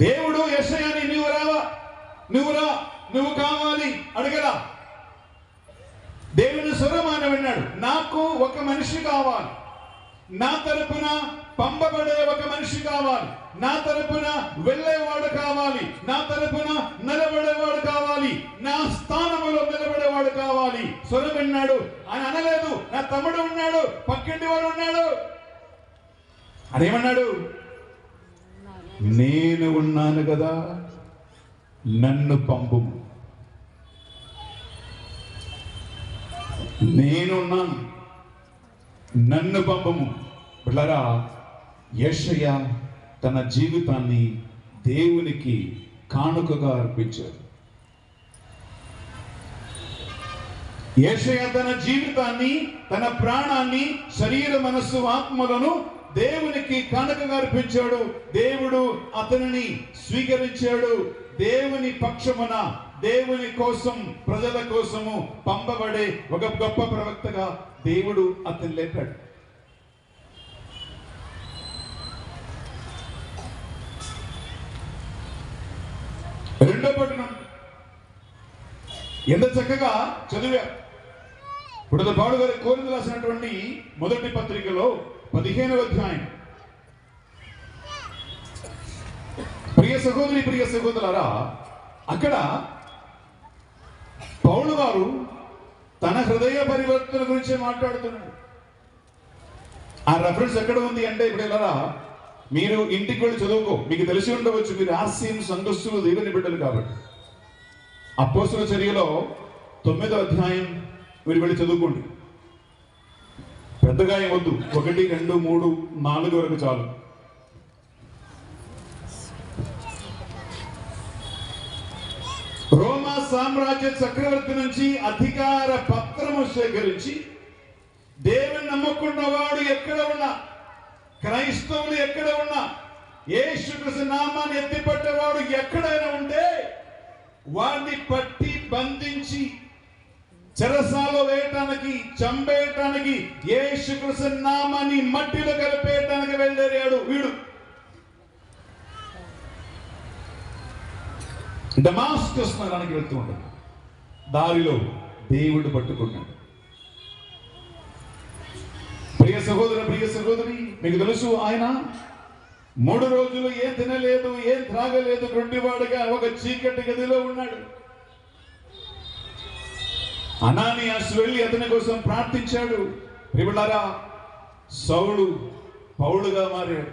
దేవుడు యెషయాని నువ్వు రావా, నువ్వు కావాలి అడగలా. దేవుని స్వరమాన విన్నాడు, నాకు ఒక మనిషి కావాలి, నా తరపున పంపబడే ఒక మనిషి కావాలి, నా తరపున వెళ్ళేవాడు కావాలి, నా తరపున నిలబడేవాడు కావాలి, నా స్థానంలో నిలబడేవాడు కావాలి. స్వరం విన్నాడు. ఆయన అనలేదు నా తమ్ముడు ఉన్నాడు, పక్కింటి వాడు ఉన్నాడు. అదేమన్నాడు, నేను ఉన్నాను కదా, నన్ను పంపుము. నేనున్నాను, నన్ను పంపము. బిడ్డలారా, యెషయా తన జీవితాన్ని దేవునికి కానుకగా అర్పించాడు. యెషయా తన జీవితాన్ని, తన ప్రాణాన్ని, శరీర మనస్సు ఆత్మలను దేవునికి కానుకగా అర్పించాడు. దేవుడు అతనిని స్వీకరించాడు. దేవుని పక్షమున, దేవుని కోసం, ప్రజల కోసము పంపబడే ఒక గొప్ప ప్రవక్తగా దేవుడు అతన్ని లేపాడు. రెండో పట్టణం ఎంత చక్కగా చదివా. ఇప్పుడు పౌలు గారి కొరింథీయులకు రాసినటువంటి మొదటి పత్రికలో 15వ అధ్యాయం. ప్రియ సహోదరి, ప్రియ సహోదరులారా, అక్కడ పౌలు గారు తన హృదయ పరివర్తన గురించి మాట్లాడుతున్నాడు. ఆ రెఫరెన్స్ ఎక్కడ ఉంది అంటే, ఇప్పుడు ఇలా మీరు ఇంటికి వెళ్ళి చదువుకో, మీకు తెలిసి ఉండవచ్చు, మీరు ఆస్యం సంఘస్థులు దేవుని బిడ్డలు కాబట్టి. అపోస్తలుల చర్యలో 9వ అధ్యాయం మీరు వెళ్ళి చదువుకోండి. పెద్దగా ఏమొద్దు, 1, 2, 3, 4 వరకు చాలు. రోమా సామ్రాజ్య చక్రవర్తి నుంచి అధికార పత్రము సేకరించి, దేవుని నమ్ముకున్నవాడు ఎక్కడ ఉన్నా, క్రైస్తవులు ఎక్కడ ఉన్నా, యేసుక్రీస్తు నామాన్ని ఎత్తిపట్టేవాడు ఎక్కడైనా ఉంటే వాడిని పట్టి బంధించి చెరసాలో వేయటానికి, చంపేయటానికి, యేసుక్రీస్తు నామాన్ని మట్టిలో కలిపేయటానికి వెళ్ళాడు వీడు. డమాస్కస్ నగరానికి వెళ్తూ ఉంటాడు. దారిలో దేవుడు పట్టుకున్నాడు. ప్రియ సహోదర, ప్రియ సహోదరి, మీకు తెలుసు, ఆయన 3 రోజులు ఏం తినలేదు, ఏం త్రాగలేదు, గుండివాడుగా ఒక చీకటి గదిలో ఉన్నాడు. అనానియాస్ వెళ్ళి అతని కోసం ప్రార్థించాడు. ప్రియులారా, సౌలు పౌలుగా మారాడు.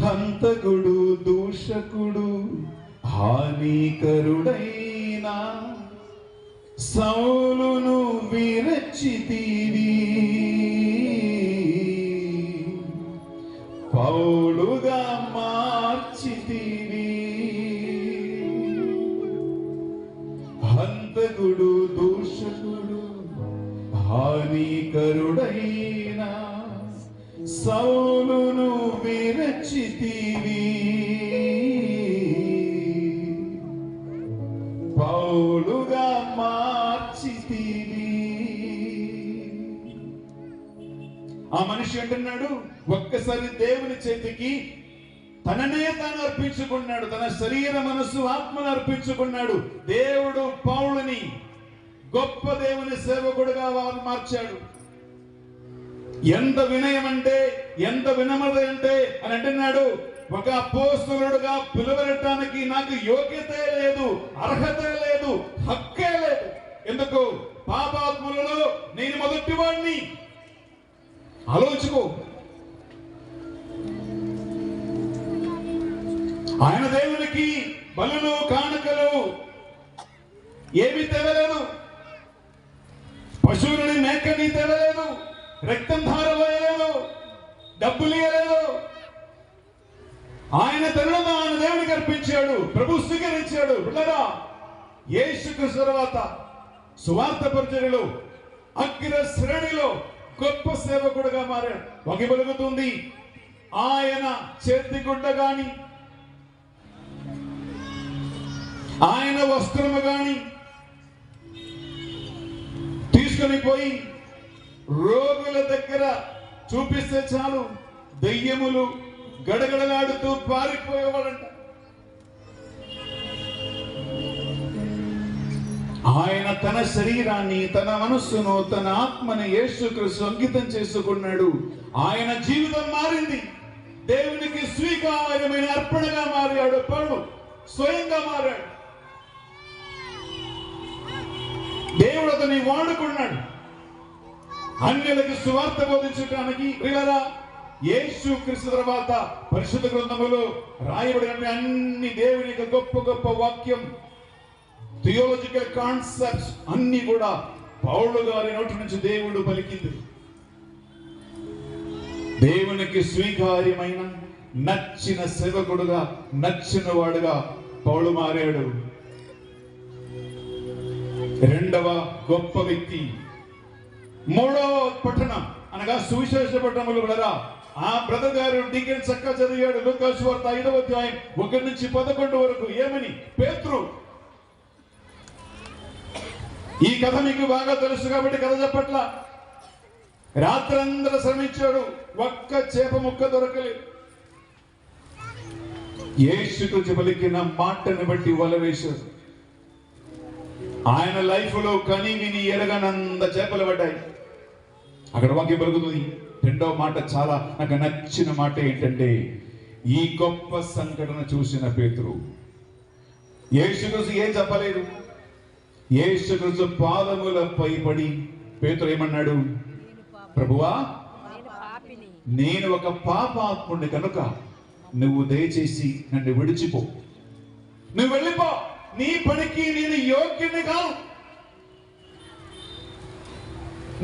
హంతకుడు, దూషకుడు, హానికరుడైనా సౌలును విరచితివి, పౌలుగా మార్చితివి. హంతకుడు, దూషకుడు, హానికరుడైనా సౌలును విరచితివి, పౌలుగా మార్చితివి. ఆ మనిషి అంటున్నాడు, ఒక్కసారి దేవుని చేతికి తననే తాను అర్పించుకున్నాడు, తన శరీర మనస్సు ఆత్మను అర్పించుకున్నాడు. దేవుడు పౌలుని గొప్ప దేవుని సేవకుడుగా మార్చాడు. ఎంత వినయం అంటే, ఎంత వినమ్రత అంటే అని అంటున్నాడు, ఒక అపోస్తలుడుగా పిలువబడటానికి నాకు యోగ్యతే లేదు, అర్హత లేదు, హక్కే లేదు. ఎందుకు? పాపాత్ములలో నేను మొదటి వాడిని. ఆలోచించుకో. ఆయన దేవునికి బలులు, కానుకలు ఏమి తెవలేదు, పశువులని, మేకని తెవలేదు, రక్తం ధారపోయలేదు, డబ్బులు ఇవ్వలేదు. ఆయన తనను తాను దేవునికి అర్పించాడు. ప్రభు స్వీకరించాడు. బిడ్డలారా, యేసుక్రీస్తు తర్వాత సువార్త పరిచర్యలో అగ్ర శ్రేణిలో గొప్ప సేవకుడుగా మారాడు. వగిబలుగుతుంది ఆయన చేతి గుడ్డ గాని, ఆయన వస్త్రము గాని తీసుకొని పోయి రోగుల దగ్గర చూపిస్తే చాలు దెయ్యములు గడగడలాడుతూ పారిపోయేవాడంట. ఆయన తన శరీరాన్ని, తన మనస్సును, తన ఆత్మని యేసుక్రీస్తు అంకితం చేసుకున్నాడు. ఆయన జీవితం మారింది. దేవునికి స్వీకార్యమైన అర్పణగా మారాడు. పౌలు స్వయంగా మారాడు. దేవుడు అతన్ని వాడుకున్నాడు అన్యులకు సువార్త బోధించడానికి. ప్రియులారా, యేసుక్రీస్తు తర్వాత పరిశుద్ధ గ్రంథములో రాయబడిన అన్ని దేవుని యొక్క గొప్ప గొప్ప వాక్యం, థియోలాజికల్ కాన్సెప్ట్స్ అన్ని కూడా పౌలు గారి నోటి నుంచి దేవుడు పలికింది. దేవునికి స్వీకార్యమైన నచ్చిన సేవకుడుగా, నచ్చిన వాడుగా పౌలు మారాడు. రెండవ గొప్ప వ్యక్తి, మూడవ పట్టణం అనగా సువిశేష పట్టణములు కూడా ఆ బ్రదర్ గారు డికెన్ చక్కగా చదివాడు. లూకాసు వార్త 5వ అధ్యాయం 1 నుంచి 11 వరకు. ఏమని? పేతురు. ఈ కథ మీకు బాగా తెలుసు కాబట్టి కథ చెప్పట్లా. రాత్రందరూ శ్రమించాడు, ఒక్క చేప ముక్క దొరకలేదు. యేసుకు పలికిన మాటను బట్టి వల వేశాడు. ఆయన లైఫ్ లో కని విని ఎరగనంద చేపలు పడ్డాయి. అక్కడ వాక్యం పలుకుతుంది. రెండవ మాట చాలా నాకు నచ్చిన మాట ఏంటంటే, ఈ గొప్ప సంఘటన చూసిన పేతురు యేసుక్రీస్తు ఏం చెప్పలేదు. యేసుక్రీస్తు పాదములపై పడి పేతురు ఏమన్నాడు? ప్రభువా, నేను ఒక పాపాత్ముడిని కనుక నువ్వు దయచేసి నన్ను విడిచిపో, నువ్వు వెళ్ళిపో, నీ పనికి నేను యోగ్యుని కాదు,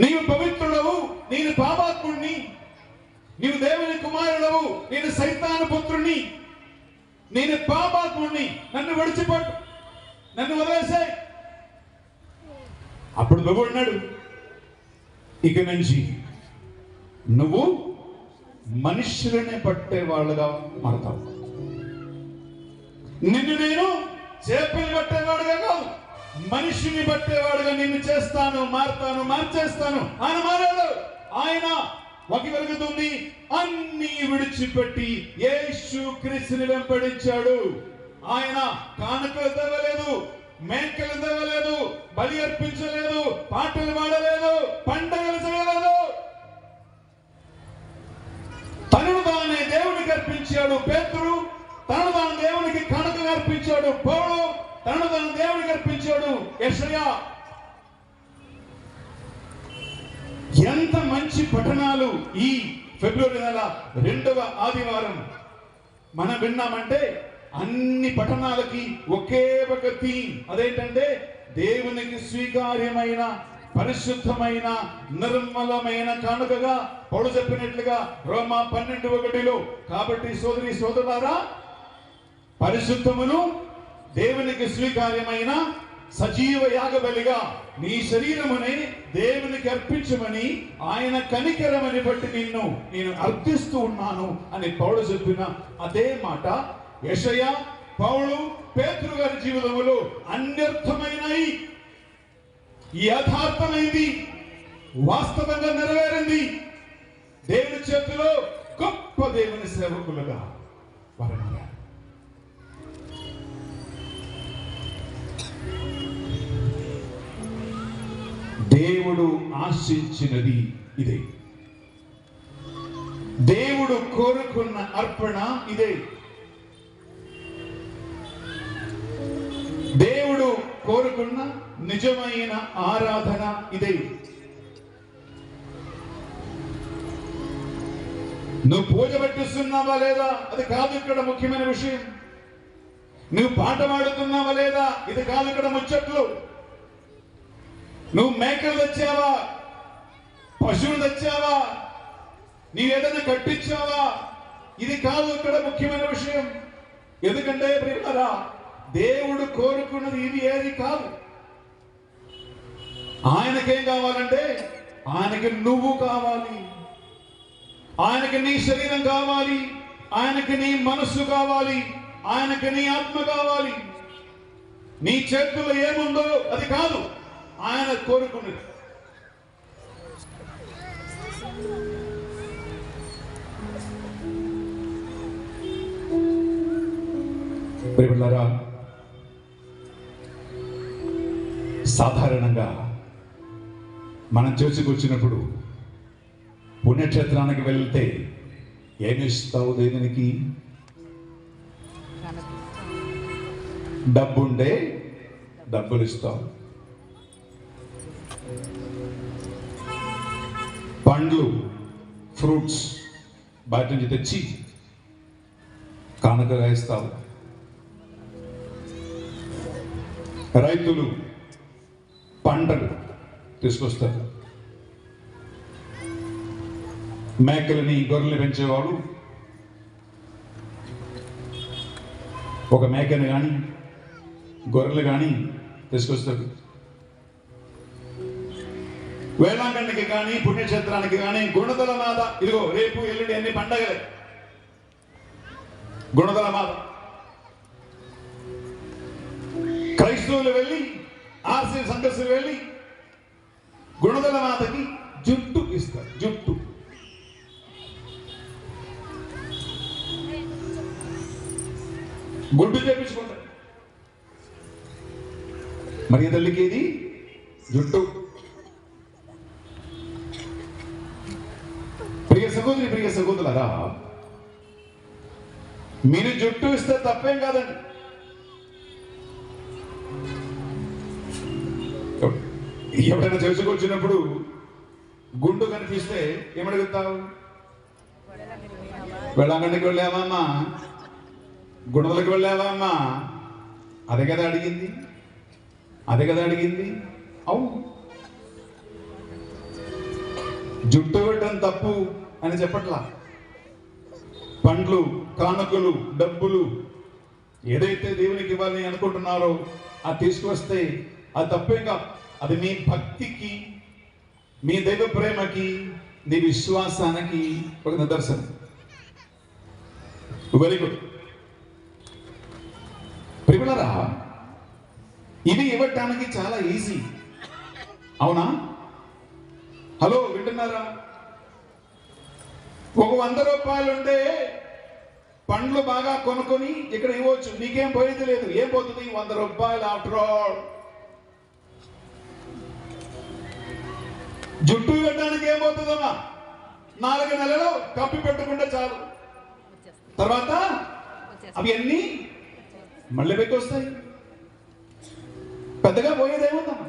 నీవు పవిత్రుడవు, నేను పాపాత్ముడిని, నీవు దేవుని కుమారుడవు, నేను సైతాను పుత్రుని, నేను పాపాత్ముడిని, నన్ను విడిచిపట్టు, నన్ను వదిలేసాయి. అప్పుడు ప్రభు అన్నాడు, ఇక నుంచి నువ్వు మనుషులనే పట్టే వాళ్ళగా మారతావు. నిన్ను నేను చేపలు పట్టేవాడుగా కాదు, మనిషిని పట్టేవాడుగా నిన్ను చేస్తాను, మారుతాను, మార్చేస్తాను ఆయన మారాడు. ఆయన వకి వెలుగుతుంది అన్ని విడిచిపెట్టి యేసుక్రీస్తుని వెంబడించాడు. ఆయన కానుకలు తేవలేదు, మేకలు తేవలేదు, బలి అర్పించలేదు, పాటలు పాడలేదు, పండుగలు చేయలేదు. తనను తానే దేవునికి అర్పించాడు పేతురు, తనను తాను దేవునికి కానుకగా అర్పించాడు పౌలు, తనను తాను దేవునికి అర్పించాడు యెషయా. ఎంత మంచి పఠనాలు ఈ ఫిబ్రవరి నెల 2వ ఆదివారం మనం విన్నామంటే, అన్ని పఠనాలకి ఒకే ఒక థీమ్. అదేంటంటే దేవునికి స్వీకార్యమైన, పరిశుద్ధమైన, నిర్మలమైన కానుకగా పౌలు చెప్పినట్లుగా రోమా 12:1. కాబట్టి సోదరి సోదరులారా, పరిశుద్ధమును దేవునికి స్వీకార్యమైన సజీవ యాగబలిగా నీ శరీరముని దేవునికి అర్పించమని ఆయన కనికరమని బట్టి నేను అర్థిస్తూ ఉన్నాను అని పౌలు చెప్పిన అదే మాట యెషయా, పౌలు, పేతురు గారి జీవితంలో అన్యర్థమైనవి, యథార్థమైంది, వాస్తవంగా నెరవేరింది. దేవుని చేతిలో గొప్ప దేవుని సేవకులుగా వారు. దేవుడు ఆశించినది ఇదే, దేవుడు కోరుకున్న అర్పణ ఇదే, దేవుడు కోరుకున్న నిజమైన ఆరాధన ఇదే. నువ్వు పూజ పట్టిస్తున్నావా లేదా అది కాదు ఇక్కడ ముఖ్యమైన విషయం. నువ్వు పాట పాడుతున్నావా లేదా ఇది కాదు ఇక్కడ ముచ్చట్లు. నువ్వు మేకలు తెచ్చావా, పశువులు తెచ్చావా, నీవేదైనా కట్టించావా, ఇది కాదు ఇక్కడ ముఖ్యమైన విషయం. ఎందుకంటే ప్రియులారా, దేవుడు కోరుకున్నది ఇది ఏది కాదు. ఆయనకేం కావాలంటే ఆయనకి నువ్వు కావాలి, ఆయనకి నీ శరీరం కావాలి, ఆయనకి నీ మనస్సు కావాలి, ఆయనకి నీ ఆత్మ కావాలి. నీ చేతుల్లో ఏముందో అది కాదు ఆయన కోరుకున్నది. ప్రియులారా, సాధారణంగా మనం చర్చికి వచ్చినప్పుడు పుణ్యక్షేత్రానికి వెళ్తే ఏమి ఇస్తావు దేవునికి? డబ్బుండే డబ్బులు ఇస్తావు, పండ్లు ఫ్రూట్స్ బయట నుంచి తెచ్చి కానుకగా ఇస్తావు. రైతులు పంటలు తీసుకొస్తారు. మేకలని గొర్రెలు పెంచేవాడు ఒక మేకని కానీ గొర్రెలు కానీ తీసుకొస్తాడు. వేళాంగణికి కానీ పుణ్యక్షేత్రానికి కానీ గుణదల మాత, ఇదిగో రేపు ఎల్లుండి అన్ని పండగలే. గుణదల మాత క్రైస్తవులు వెళ్ళి, ఆర్సీ సంఘస్థులు వెళ్ళి గుణదల మాతకి జుట్టు ఇస్తారు. జుట్టు గుడ్డు చేపించుకుంటారు. మరి తల్లికి ఇది జుట్టు. ప్రియ సహోదరి, ప్రియ సహోదరులారా, మీరు జుట్టు ఇస్తే తప్పేం కాదండి. ఎవరైనా చేసుకొచ్చినప్పుడు గుండు కనిపిస్తే ఏమడుగుతావు? వెళ్ళాంగండికి వెళ్ళావా అమ్మా? గుణదలకు వెళ్ళావా అమ్మా? అదే కదా అడిగింది, అదే కదా అడిగింది. అవును, జుట్టు పెట్టడం తప్పు అని చెప్పట్లా. పండ్లు, కానుకలు, డబ్బులు ఏదైతే దేవునికి ఇవ్వాలని అనుకుంటున్నారో అది తీసుకొస్తే అది తప్పేం కాదు. అది మీ భక్తికి, మీ దైవ ప్రేమకి, నీ విశ్వాసానికి ఒక నిదర్శనం. Very good. ప్రియులారా, ఇది ఇవ్వటానికి చాలా ఈజీ, అవునా? హలో, వింటున్నారా? ఒక 100 రూపాయలు ఉంటే పండ్లు బాగా కొనుక్కొని ఇక్కడ ఇవ్వచ్చు, నీకేం పోయేది లేదు. ఏం పోతుంది? 100 రూపాయలు. ఆఫ్టర్ ఆల్ జుట్టు ఇవ్వడానికి ఏమవుతుందమ్మా? 4 నెలలు కప్పి పెట్టుకుంటే చాలు, తర్వాత అవి అన్నీ మళ్ళీ పెట్టి వస్తాయి. పెద్దగా పోయేదేముందమ్మా?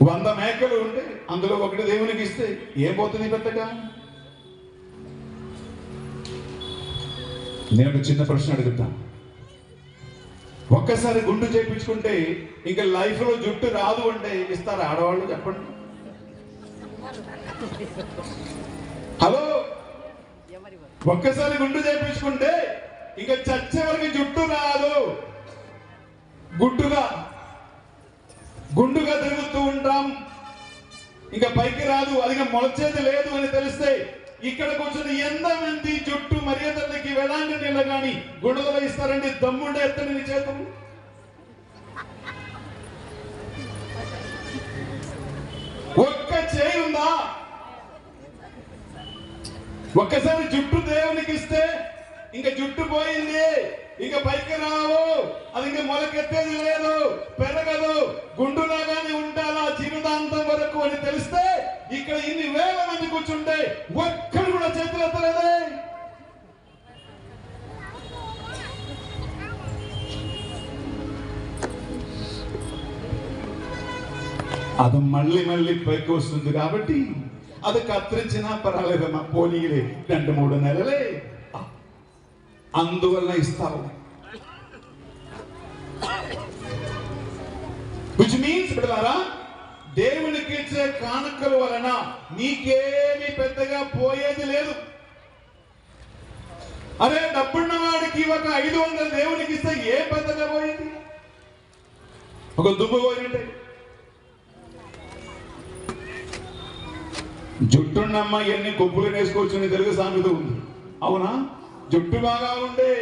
వంద మేకలు ఉంటే అందులో ఒకటి దేవునికి ఇస్తే ఏం పోతుంది పెద్దగా? నేను ఒక చిన్న ప్రశ్న అడుగుతాను. ఒక్కసారి గుండు చేయించుకుంటే ఇంకా లైఫ్ లో జుట్టు రాదు అంటే ఇస్తారా ఆడవాళ్ళు? చెప్పండి. హలో, ఒక్కసారి గుండు చేయించుకుంటే ఇంకా చచ్చే వరకు జుట్టు రాదు. గుండుగా తిరుగుతూ ఉంటాం, ఇంకా పైకి రాదు, అది మొలచేది లేదు అని తెలిస్తే ఇక్కడ కూర్చొని ఎంతమంది జుట్టు మర్యాదలకి వేలాంటి నీళ్ళ కానీ గుండెలో ఇస్తారండి? దమ్ముండే ఎత్తని నీ చేతులు. ఒక్క చేయి ఉందా? ఒక్కసారి జుట్టు దేవునికి ఇస్తే ఇంకా జుట్టు పోయింది, ఇంకా పైకి రావు, అది ఇంకా మొలకెత్తేది లేదు, పెరగదు, గుండులాగానే ఉంటాలా జీవితాంతం వరకు అని తెలిస్తే ఇక్కడ ఇన్ని వేల మంది కూర్చుంటే ఒక్కడు కూడా చేతులు ఎత్తలేదే. అది మళ్ళీ పైకి వస్తుంది కాబట్టి అది కత్తిరించినా పర్వాలేదమ్మా, పోనీలే 2-3 నెలలే, అందువల్ల ఇస్తావు. విచ్ మీన్స్ బిడ్డలారా, దేవునికి దేవునికి ఇచ్చే కానుకల వలన నీకేమి పెద్దగా పోయేది లేదు. అరే డబ్బున్న వాడికి ఒక 500 దేవునికి ఇస్తే ఏ పెద్దగా పోయింది? ఒక దుమ్ము పోయినట్టే. జుట్టున్నమ్మ ఎన్ని కొప్పులు వేసుకోవచ్చు తెలుగు సామెత ఉంది, అవునా? జుట్టు బాగా ఉండే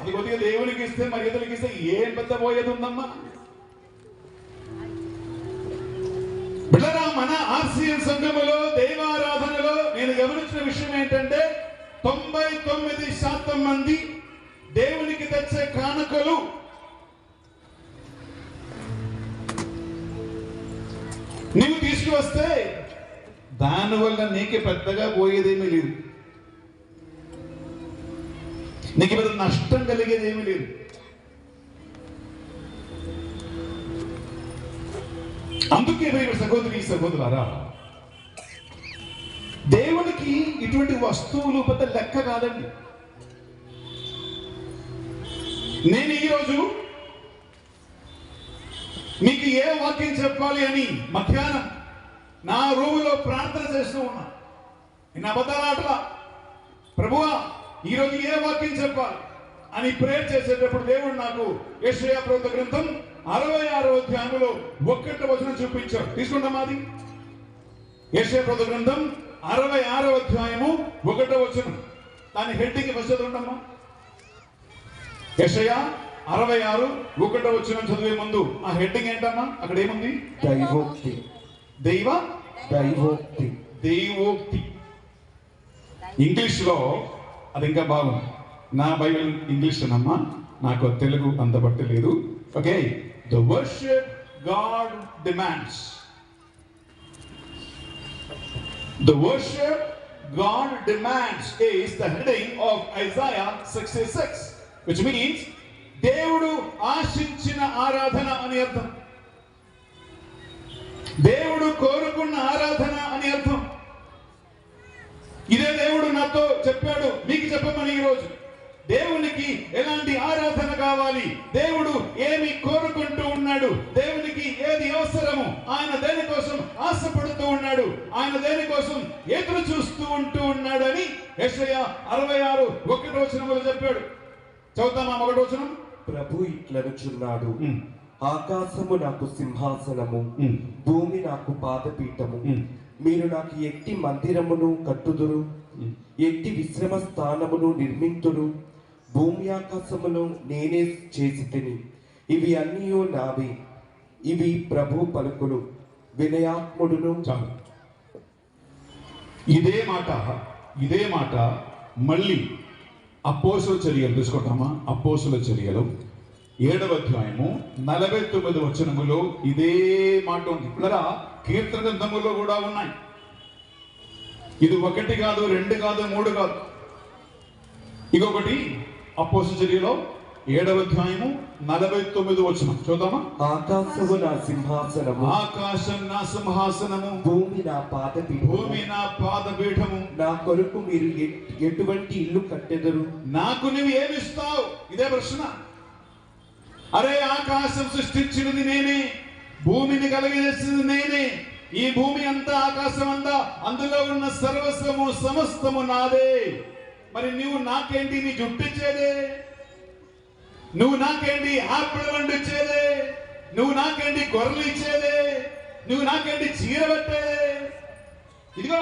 అది కొద్దిగా దేవునికి ఇస్తే మరి ఇతరులకి ఇస్తే ఏం పెద్ద పోయేది ఉందమ్మా? బిడ్డరా, మన ఆర్సీఎం సంఘములో దైవారాధనలో నేను గమనించిన విషయం ఏంటంటే 99% మంది దేవునికి తెచ్చే కానుకలు నీవు తీసుకువస్తే దానివల్ల నీకు పెద్దగా పోయేదేమీ లేదు, నీకు పెద్ద నష్టం కలిగేదేమీ లేదు. అందుకే సహోదరి సహోదరులారా, దేవునికి ఇటువంటి వస్తువులు పెద్ద లెక్క కాదండి. నేను ఈరోజు మీకు ఏ వాక్యం చెప్పాలి అని మధ్యాహ్నం నా రూములో ప్రార్థన చేస్తూ ఉన్నా. నిన్న అబద్ధాలాటలా, ప్రభువా ఈరోజు ఏ వాక్యం చెప్పాలి అని ప్రేయర్ చేసేటప్పుడు దేవుడు నాకు యెషయా ప్రవక్త గ్రంథం 66వ అధ్యాయంలో 1వ వచనం చూపించాడు. తీసుకుంటాం అది యెషయా ప్రవక్త గ్రంథం 66వ అధ్యాయము 1వ వచనం. దాని హెడ్డింగ్ ఫస్ట్ చదవండమ్మా. యెషయా 66 1వ వచనం చదివే ముందు ఆ హెడ్డింగ్ ఏంటమ్మా? అక్కడ ఏముంది? దైవోక్తి. దైవోక్తి. దైవోక్తి. ఇంగ్లీష్ లో అది ఇంకా బాగుంది. నా బైబిల్ ఇంగ్లీష్ అమ్మా, నాకు తెలుగు అంత బట్టి లేదు. Okay, the worship God demands. The worship God demands is the heading of Isaiah 66, which means దేవుడు ఆశించిన ఆరాధన అని అర్థం, దేవుడు కోరుకున్న ఆరాధన అని అర్థం. ఇదే దేవుడు నాతో చెప్పాడు మీకు చెప్పమని. ఈరోజు దేవునికి ఎలాంటి ఆరాధన కావాలి, దేవుడు ఏమి కోరుకుంటూ ఉన్నాడు, దేవునికి ఏది అవసరము, ఆయన దేనికోసం ఆశపడుతూ ఉన్నాడు, ఆయన దేనికోసం ఎదురు చూస్తూ ఉంటూ అని యెషయా 66 1వ వచనంలో చెప్పాడు. చదువుతామా 1వ వచనం? ప్రభు ఇట్లనుచున్నాడు, ఆకాశము నాకు సింహాసనము, భూమి నాకు పాదపీఠము. మీరు నాకు ఎట్టి మందిరమును కట్టుదురు, ఎట్టి విశ్రమ స్థానమును నిర్మింతురు. భూమి ఆకాశమును నేనే చేసి తిని, ఇవి అన్నీ నావి. ఇవి ప్రభు పలుకులు, వినయాత్ముడును. చాలు. ఇదే మాట మళ్ళీ అపోస్తుల చర్యలు తీసుకుంటామా? అపోస్తుల చర్యలు 7వ అధ్యాయము 49వ వచనములో ఇదే మాట ఉంది. ఇలా కీర్తన గ్రంథములో కూడా ఉన్నాయి. ఇది 1 కాదు, 2 కాదు, 3 కాదు. ఇంకొకటి అపోస్తుల చర్యలో 7వ అధ్యాయము 49వ వచనం చూద్దామా? ఆకాశము నా సింహాసనము, ఆకాశం నా సింహాసనము, భూమి నా పాదపీఠము. భూమి నా పాదపీఠము. నా కొరకు మీరు ఎటువంటి ఇల్లు కట్టెదరు? నాకు నువ్వు ఏమిస్తావు? ఇదే ప్రశ్న. అరే ఆకాశం సృష్టించినది నేనే, భూమిని కలిగజేసింది నేనే. ఈ భూమి అంతా, ఆకాశం అంతా, అందులో ఉన్న సర్వస్వము సమస్తము నాదే. మరి నువ్వు నాకేంటి నీ జుట్టు ఇచ్చేదే? నువ్వు నాకేంటి ఆపిల్ వండి ఇచ్చేదే? నువ్వు నాకేంటి గొర్రెలు ఇచ్చేదే? నువ్వు నాకేంటి చీర పెట్టేదే? ఇదిగో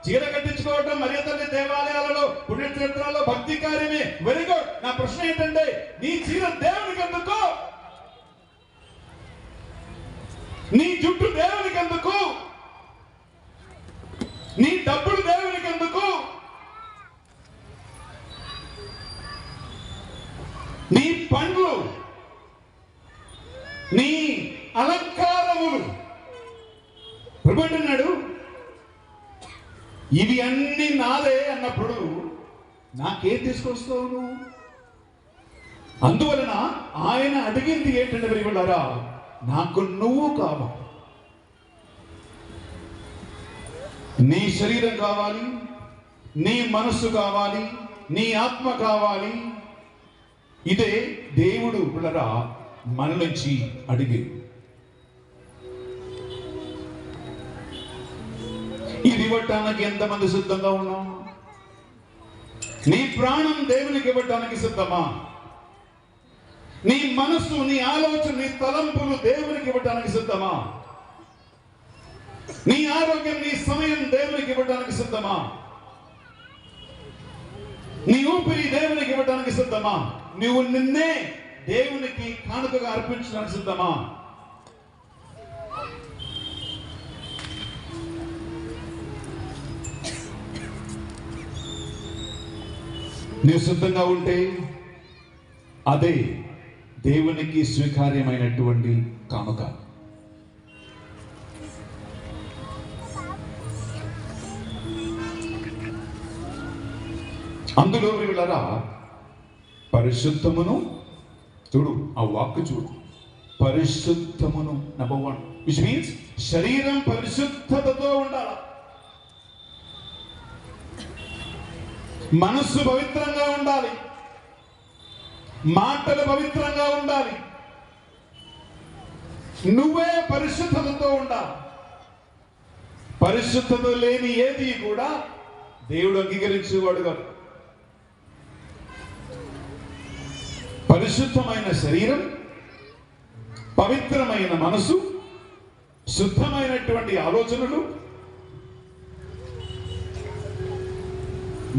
చీర కట్టించుకోవటం మర్యాదల్ని దేవాలయాలలో, పుణ్యక్షేత్రాల్లో భక్తి కార్యమే. Very good. నా ప్రశ్న ఏంటంటే, నీ చీర దేవునికి ఎందుకు? నీ జుట్టు దేవునికి ఎందుకు? నీ డబ్బులు దేవునికి ఎందుకు? నీ పండ్లు, నీ అలంకారములు. ప్రభు అంటున్నాడు, ఇవి అన్ని నాదే అన్నప్పుడు నాకేం తీసుకొస్తావు నువ్వు? అందువలన ఆయన అడిగింది ఏంటంటే ప్రియలారా, నాకు నువ్వు కావాలి. నీ శరీరం కావాలి, నీ మనస్సు కావాలి, నీ ఆత్మ కావాలి. ఇదే దేవుడు పిల్లరా మన నుంచి అడిగి. ఇది ఇవ్వటానికి ఎంతమంది సిద్ధంగా ఉన్నాం? నీ ప్రాణం దేవునికి ఇవ్వటానికి సిద్ధమా? నీ మనస్సు, నీ ఆలోచన, నీ తలంపులు దేవునికి ఇవ్వటానికి సిద్ధమా? నీ ఆరోగ్యం, నీ సమయం దేవునికి ఇవ్వటానికి సిద్ధమా? నీ ఊపిరి దేవునికి ఇవ్వటానికి సిద్ధమా? నువ్వు నిన్నే దేవునికి కానుకగా అర్పించడానికి సిద్ధమా? నీవు సిద్ధంగా ఉంటే అదే దేవునికి స్వీకార్యమైనటువంటి కానుక. అందులో వీళ్ళరా పరిశుద్ధమును, చూడు ఆ వాక్కు చూడు, పరిశుద్ధమును నంబర్ 1, విచ్ మీన్స్ శరీరం పరిశుద్ధతతో ఉండాలి, మనస్సు పవిత్రంగా ఉండాలి, మాటలు పవిత్రంగా ఉండాలి, నువ్వే పరిశుద్ధతతో ఉండాలి. పరిశుద్ధత లేని ఏది కూడా దేవుడు అంగీకరించేవాడు కాదు. పరిశుద్ధమైన శరీరం, పవిత్రమైన మనసు, శుద్ధమైనటువంటి ఆలోచనలు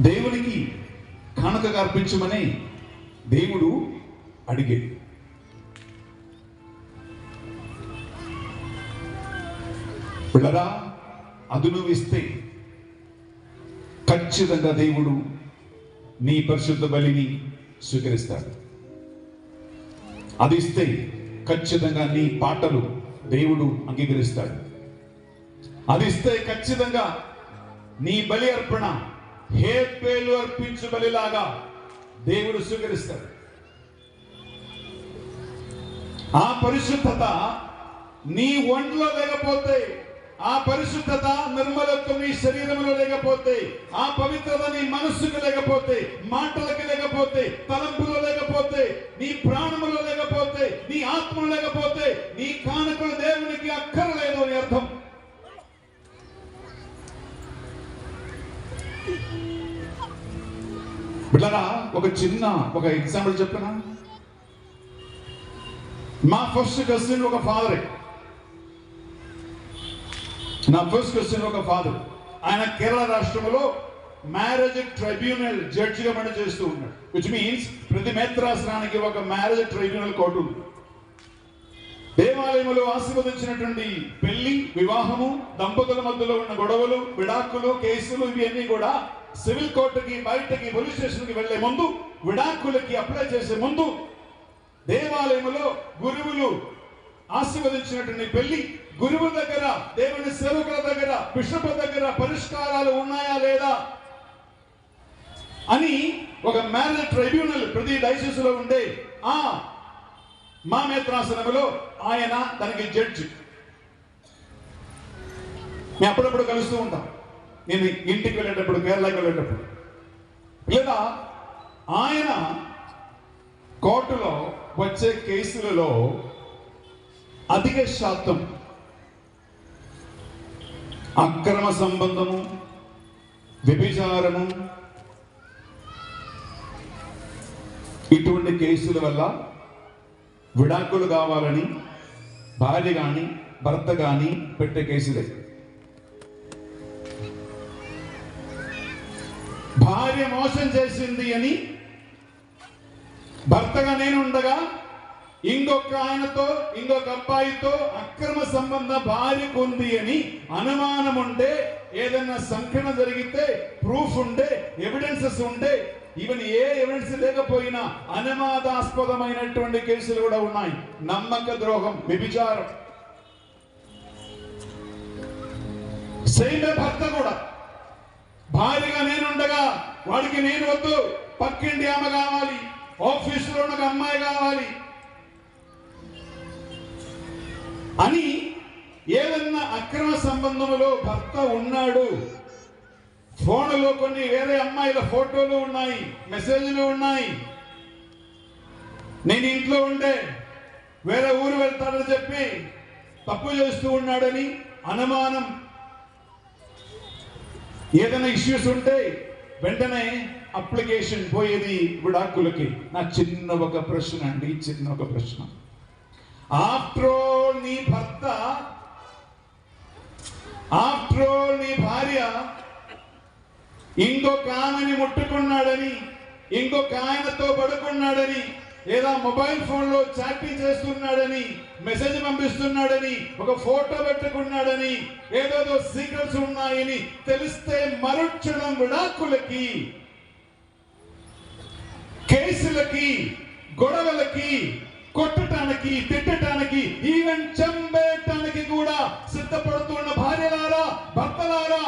దేవునికి కానుకగా అర్పించమని దేవుడు అడిగేది. పిల్లరా, అది నువ్వు ఇస్తే ఖచ్చితంగా దేవుడు నీ పరిశుద్ధ బలిని స్వీకరిస్తాడు. అది ఇస్తే ఖచ్చితంగా నీ పాటలు దేవుడు అంగీకరిస్తాడు. అది ఇస్తే ఖచ్చితంగా నీ బలి అర్పణ హేబేలు అర్పించు బలిలాగా దేవుడు స్వీకరిస్తాడు. ఆ పరిశుద్ధత నీ ఒంట్లో లేకపోతే, ఆ పరిశుద్ధత నిర్మలత్వం నీ శరీరంలో లేకపోతే, ఆ పవిత్రత నీ మనస్సుకు లేకపోతే, మాటలకు లేకపోతే, తలంపులో లేకపోతే, నీ ప్రాణములో లేకపోతే, నీ ఆత్మలో లేకపోతే, నీ కానుకలు దేవునికి అక్కర్లేదు అని అర్థం. బిడ్డరా, ఒక ఎగ్జాంపుల్ చెప్పనా? మా ఫస్ట్ కజిన్ ఒక ఫాదరే, నా ఫస్ట్ కజిన్ ఒక ఫాదర్. ఆయన కేరళ రాష్ట్రంలో మ్యారేజ్ ట్రైబ్యునల్ జడ్జిగా పనిచేస్తూ ఉన్నాడు. విచ్ మీన్స్ ప్రతి మేత్రాసనానికి ఒక మ్యారేజ్ ట్రైబ్యునల్ కోర్టు ఉంది. దేవాలయంలో ఆశీర్వదించినటువంటి పెళ్లి, వివాహము, దంపతుల మధ్యలో ఉన్న గొడవలు, విడాకులు, కేసులు, ఇవన్నీ కూడా సివిల్ కోర్టుకి, బయటకి, పోలీస్ స్టేషన్కి వెళ్లే ముందు, విడాకులకి అప్లై చేసే ముందు దేవాలయంలో గురువులు ఆశీర్వదించినటువంటి పెళ్లి, గురువు దగ్గర, దేవుని సేవకుల దగ్గర, బిషప్ దగ్గర పరిష్కారాలు ఉన్నాయా లేదా అని ఒక మ్యారేజ్ ట్రైబ్యునల్ ప్రతి డైసిస్ లో ఉండే ఆ మా మేత్రాసనంలో ఆయన దానికి జడ్జి. మేము అప్పుడప్పుడు కలుస్తూ ఉంటాం. నేను ఇంటికి వెళ్ళేటప్పుడు, కేరళకి వెళ్ళేటప్పుడు, లేదా ఆయన కోర్టులో వచ్చే కేసులలో అధిక శాతం అక్రమ సంబంధము, వ్యభిచారము, ఇటువంటి కేసుల వల్ల విడాకులు కావాలని భార్య కానీ భర్త కానీ పెట్టే కేసులే. భార్య మోసం చేసింది అని భర్తగా నేను ఉండగా ఇంకొక ఆయనతో, ఇంకొక అబ్బాయితో అక్రమ సంబంధం భార్యకు ఉంది అని అనుమానం ఉంటే, ఏదైనా సంఘటన జరిగితే ప్రూఫ్ ఉంటే, ఎవిడెన్సెస్ ఉంటే, ఈవెన్ ఏ ఎవిడెన్స్ లేకపోయినా అనుమానాస్పదమైనటువంటి కేసులు కూడా ఉన్నాయి. నమ్మక ద్రోహం, వ్యభిచారం. సేమే భర్త కూడా భార్యగా నేనుండగా వాడికి నేను వద్దు, పక్కింటి ఆమె కావాలి, ఆఫీసులో ఒక అమ్మాయి కావాలి అని ఏదన్నా అక్రమ సంబంధంలో భర్త ఉన్నాడు, ఫోన్లో కొన్ని వేరే అమ్మాయిల ఫోటోలు ఉన్నాయి, మెసేజ్లు ఉన్నాయి, నేను ఇంట్లో ఉంటే వేరే ఊరు వెళ్తాడని చెప్పి తప్పు చేస్తూ ఉన్నాడని అనుమానం ఏదైనా ఇష్యూస్ ఉంటే వెంటనే అప్లికేషన్ పోయేది విడాకులకి. నా చిన్న ఒక ప్రశ్న అండి, చిన్న ఒక ప్రశ్న. ఆఫ్టర్ ఆల్ నీ భర్త, ఆఫ్టర్ ఆల్ నీ భార్య ఇంకొక ఆమెని ముట్టుకున్నాడని, ఇంకొక ఆయనతో పడుకున్నాడని, లేదా మొబైల్ ఫోన్ లో చాటింగ్ చేస్తున్నాడని, మెసేజ్ పంపిస్తున్నాడని, ఒక ఫోటో పెట్టుకున్నాడని, ఏదోదో సీక్రెట్స్ ఉన్నాయని తెలిస్తే మరుక్షణం విడాకులకి, కేసులకి, గొడవలకి, కొట్టడానికి, తిట్టడానికి, ఈవెన్ చంపేయటానికి కూడా సిద్ధపడుతున్న భార్యలారా, భర్తలారా,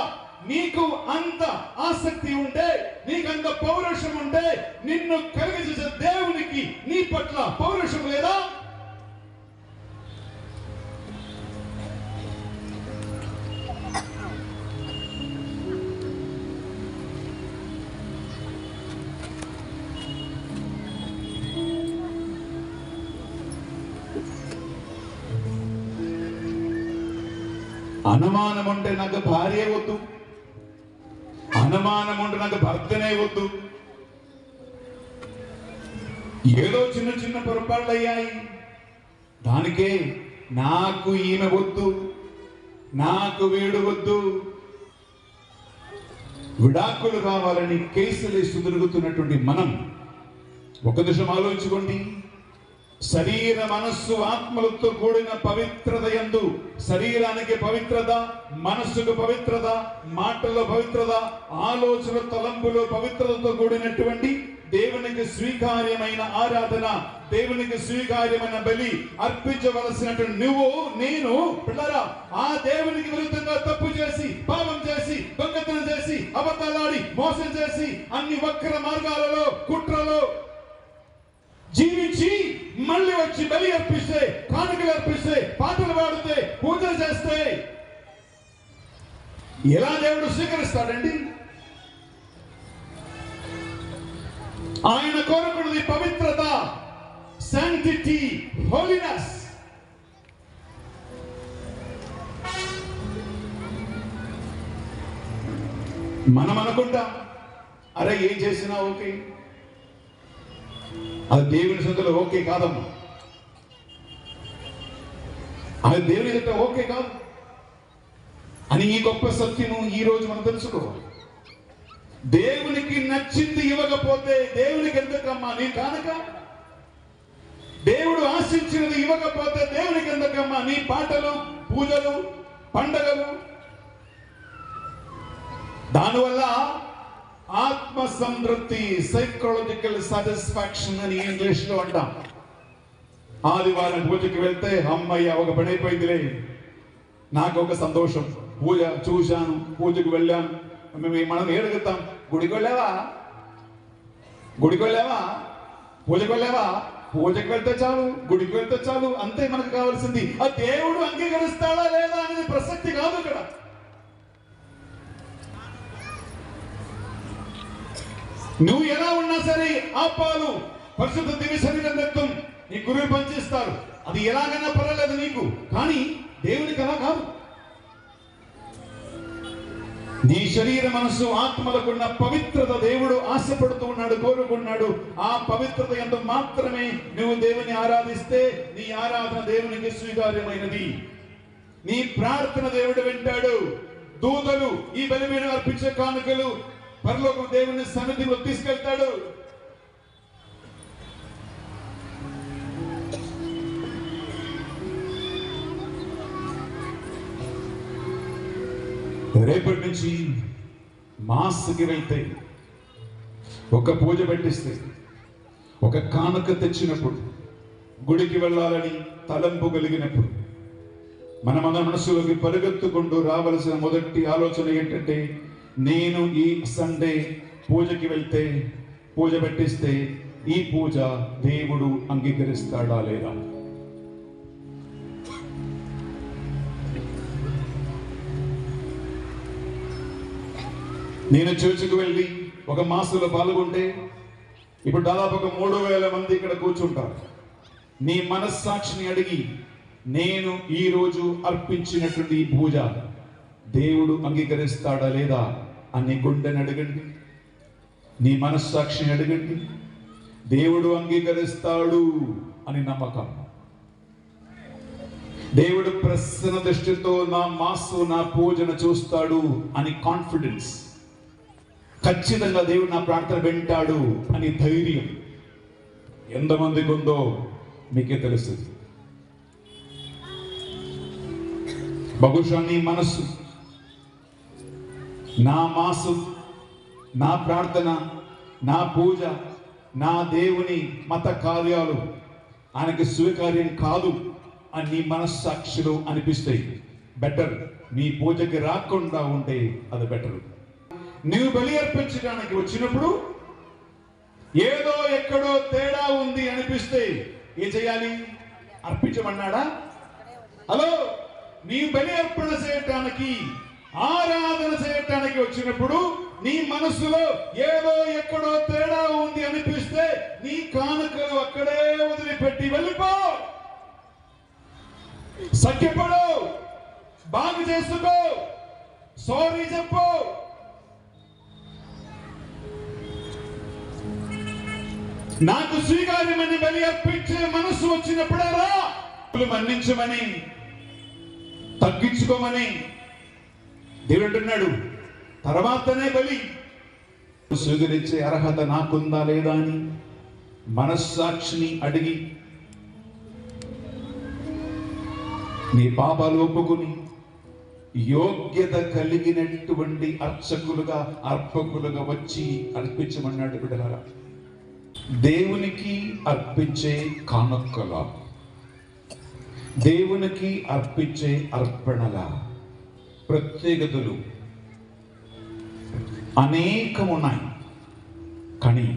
నీకు అంత ఆసక్తి ఉంటే, నీకంత పౌరుషం ఉంటే, నిన్ను కలిగజేసే దేవునికి నీ పట్ల పౌరుషం లేదా? అనుమానం ఉంటే నాకు భార్య వద్దు, అనుమానం ఉంటే నాకు భర్తనే వద్దు. ఏదో చిన్న చిన్న పొరపాట్లు అయ్యాయి, దానికే నాకు ఈమె వద్దు, నాకు వీడు వద్దు, విడాకులు కావాలని కేసులేసి తిరుగుతున్నటువంటి మనం ఒక నిమిషం ఆలోచించుకోండి. శరీర మనస్సు ఆత్మలతో కూడిన పవిత్రత యందు, శరీరానికి పవిత్రత, మనస్సుకు పవిత్రత, మాటల్లో పవిత్రత, ఆలోచన తలంపులో పవిత్రతతో కూడినటువంటి దేవునికి స్వీకార్యమైన ఆరాధన, దేవునికి స్వీకార్యమైన బలి అర్పించవలసినటువంటి నువ్వు, నేను పిల్లరా, ఆ దేవునికి విరుద్ధంగా తప్పు చేసి, పాపం చేసి, దొంగతనం చేసి, అబద్ధాలాడి, మోసం చేసి, అన్ని వక్ర మార్గాలలో, కుట్రలో జీవించి మళ్ళీ వచ్చి బలి అర్పిస్తే, కానుకలు అర్పిస్తే, పాటలు పాడితే, పూజలు చేస్తే ఎలా దేవుడు స్వీకరిస్తాడండి? ఆయన కోరుకున్నది పవిత్రత, శాంక్టిటీ, హోలీనెస్. మనం అనుకుంటాం, అరే ఏం చేసినా ఓకే, అది దేవుని సొంతలో ఓకే కాదమ్మా, అది దేవుని దగ్గర ఓకే కాదు అని ఈ గొప్ప సత్యము ఈ రోజు మనం తెలుసుకోవాలి. దేవునికి నచ్చింది ఇవ్వకపోతే దేవునికి ఎందుకమ్మా నీ కానుక? దేవుడు ఆశించినది ఇవ్వకపోతే దేవునికి ఎందుకమ్మా నీ పాటలు, పూజలు, పండగలు? దానివల్ల ఆత్మ సంతృప్తి, సైకలాజికల్ సాటిస్ఫాక్షన్ అని ఇంగ్లీష్ లో అంటాం. ఆదివారం పూజకి వెళ్తే అమ్మయ్య ఒక పని అయిపోయిందిలే, నాకు ఒక సంతోషం, పూజ చూశాను, పూజకు వెళ్ళాను. మనం ఏడుగుతాం, గుడికి వెళ్ళావా, గుడికి వెళ్ళావా, పూజకు వెళ్ళావా? పూజకు వెళ్తే చాలు, గుడికి వెళ్తే చాలు, అంతే మనకు కావాల్సింది. ఆ దేవుడు అంగీకరిస్తాడా లేదా అనేది ప్రసక్తి కాదు ఇక్కడ. నువ్వు ఎలా ఉన్నా సరే ఆ పాలు పరిశుద్ధ దివ్య శరీరం రక్తం నీ గురువు పనిచేస్తారు, అది ఎలాగైనా పర్వాలేదు నీకు, కానీ దేవునికి అలా కాదు. నీ శరీర మనస్సు ఆత్మలకున్న పవిత్రత దేవుడు ఆశపడుతూ ఉన్నాడు, కోరుకున్నాడు. ఆ పవిత్రత ఎంత మాత్రమే నువ్వు దేవుని ఆరాధిస్తే నీ ఆరాధన దేవునికి స్వీకార్యమైనది. నీ ప్రార్థన దేవుడు వింటాడు. దూతలు ఈ బలిపీఠం అర్పించే కానుకలు పరలోకం దేవుని సన్నిధిలో తీసుకెళ్తాడు. రేపటి నుంచి మాస్కి వెళ్తే, ఒక పూజ పెట్టిస్తే, ఒక కానుక తెచ్చినప్పుడు, గుడికి వెళ్ళాలని తలంపు కలిగినప్పుడు మన మనసులోకి పరిగెత్తుకుంటూ రావలసిన మొదటి ఆలోచన ఏంటంటే, నేను ఈ సండే పూజకి వెళ్తే, పూజ పెట్టిస్తే ఈ పూజ దేవుడు అంగీకరిస్తాడా లేదా? నేను చర్చికి వెళ్ళి ఒక మాసంలో పాల్గొంటే ఇప్పుడు దాదాపు ఒక 3000 మంది ఇక్కడ కూర్చుంటారు. నీ మనస్సాక్షిని అడిగి, నేను ఈ రోజు అర్పించినటువంటి ఈ పూజ దేవుడు అంగీకరిస్తాడా లేదా? అని గుండెని అడగండి, నీ మనస్సాక్షిని అడగండి. దేవుడు అంగీకరిస్తాడు అని నమ్మకం. దేవుడు ప్రసన్న దృష్టితో నా మాసు నా పూజను చూస్తాడు అని కాన్ఫిడెన్స్. ఖచ్చితంగా దేవుడు నా ప్రార్థన వింటాడు అని ధైర్యం ఎంతమందికి ఉందో మీకే తెలుస్తుంది. బహుశా నీ మనస్సు, నా మాసు, నా ప్రార్థన, నా పూజ, నా దేవుని మత కార్యాలు ఆయనకి స్వీకార్యం కాదు అని నీ మనస్సాక్షిలో అనిపిస్తాయి. బెటర్ నీ పూజకి రాకుండా ఉంటే అది బెటర్. నీవు బలి అర్పించడానికి వచ్చినప్పుడు ఏదో ఎక్కడో తేడా ఉంది అనిపిస్తే ఏం చేయాలి? అర్పించమన్నాడా? హలో, నీ బలి అర్పణ చేయటానికి, ఆరాధన చేయటానికి వచ్చినప్పుడు నీ మనసులో ఏదో ఎక్కడో తేడా ఉంది అనిపిస్తే నీ కానుకలు అక్కడే వదిలిపెట్టి వెళ్ళిపో. సఖ్యపడు, బాగు చేసుకో, సారీ చెప్పు. నాకు స్వీకార్యమని బలి అర్పించే మనసు వచ్చినప్పుడే రా. మన్నించమని, తగ్గించుకోమని దేవుడు అంటున్నాడు. తర్వాతనే బలి. స్వీకరించే అర్హత నాకుందా లేదా అని మనస్సాక్షిని అడిగి నీ పాపాలు ఒప్పుకుని యోగ్యత కలిగినటువంటి అర్చకులుగా, అర్పకులుగా వచ్చి అర్పించమన్నాడు. బిడ్డలారా, దేవునికి అర్పించే కానుకల, దేవునికి అర్పించే అర్పణల ప్రత్యేకతలు అనేకమున్నాయి. కానీ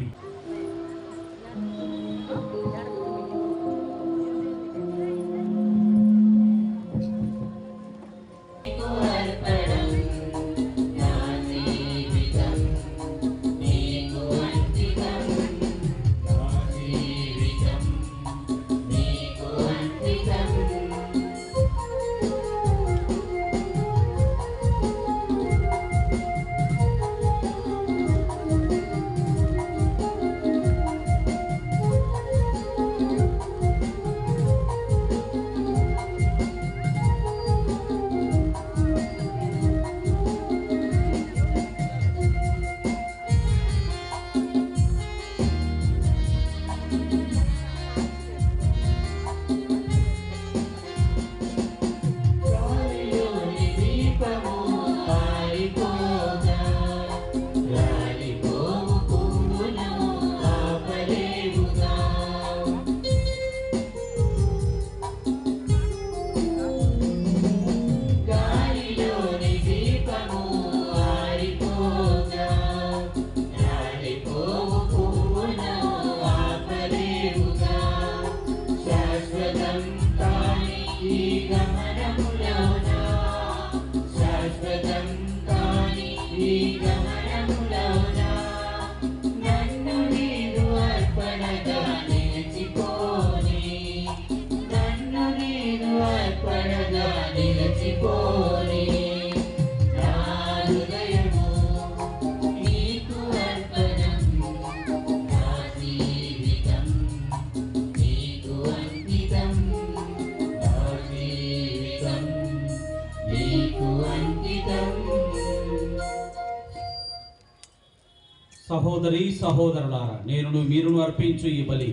సహోదరి సహోదరులారా, నేను మీరును అర్పించు ఈ బలి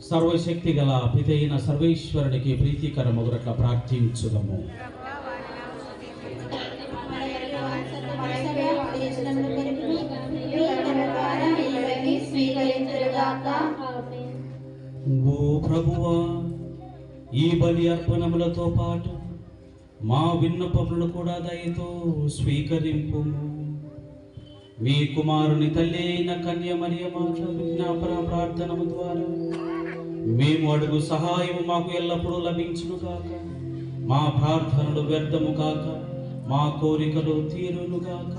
సర్వశక్తి గల పితైన సర్వేశ్వరునికి ప్రీతికరమగునట్ల ప్రార్థించుదము. ఓ ప్రభువా, ఈ బలి అర్పణములతో పాటు మా విన్నపములను కూడా దయతో స్వీకరింపుము. మీ కుమారుని తల్లి అయిన కన్య మరియ మాత విజ్ఞాపన ప్రార్థనము ద్వారా మేము అడుగు సహాయము మాకు ఎల్లప్పుడూ లభించును కాక, మా ప్రార్థనలు వ్యర్థము కాక, మా కోరికలు తీరును కాక,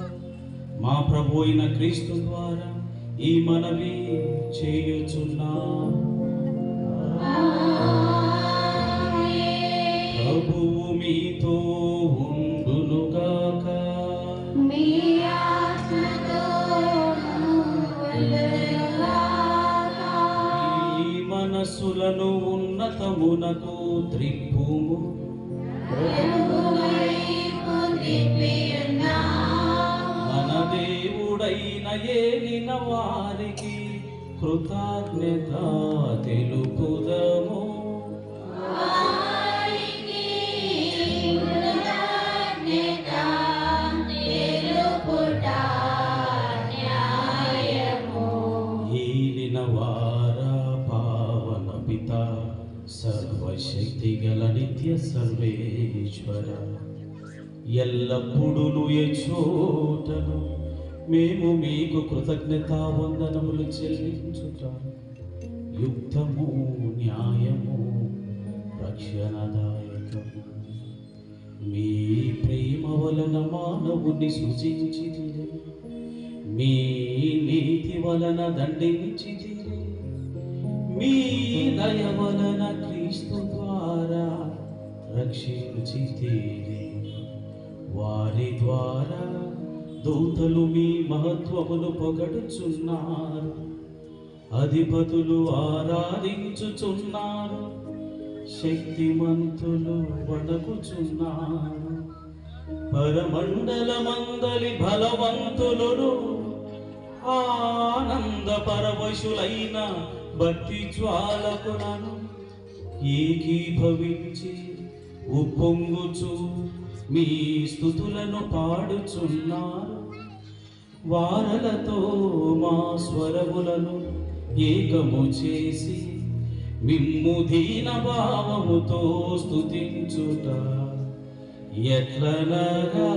మా ప్రభు అయిన క్రీస్తు ద్వారా ఈ మనవి చేయుచున్నా. ప్రభువు మీతో ఉండును గాక. మీ ఆత్మ పరలోకమునకు త్రిప్పుము. మన దేవుడైన ఏలిన వారికి కృతజ్ఞత తెలుపుదము. ఏలిన వారా పావన పిత సర్వశక్తి గల నిత్య సర్వేశ్వర, ఎల్లప్పుడూ చోటను మేము మీకు కృతజ్ఞతా వందనములు చెల్లించుట యుక్తము, న్యాయము, రక్షణదాయకము. మీ ప్రేమ వలన మానవుని సృజించితిరి, మీ నీతి వలన దండించితిరి, మీ దయ వలన క్రీస్తు ద్వారా రక్షించితిరి. వారి ద్వారా దూతలు మీ మహత్వమును పొగడుచున్నారు, అధిపతులు ఆరాధించుచున్నారు, శక్తిమంతులు వణకుచున్నారు. పరమండలమందలి బలవంతులు ఆనంద పరవశులైన భక్తి జ్వాలకులను ఏకీభవించి ఉప్పొంగుచు మీ స్తుతులను పాడుచున్నారు. వారలతో మా స్వరములను ఏకము చేసి మిమ్ము దీన భావముతో స్తుతించుట ఎట్లనగా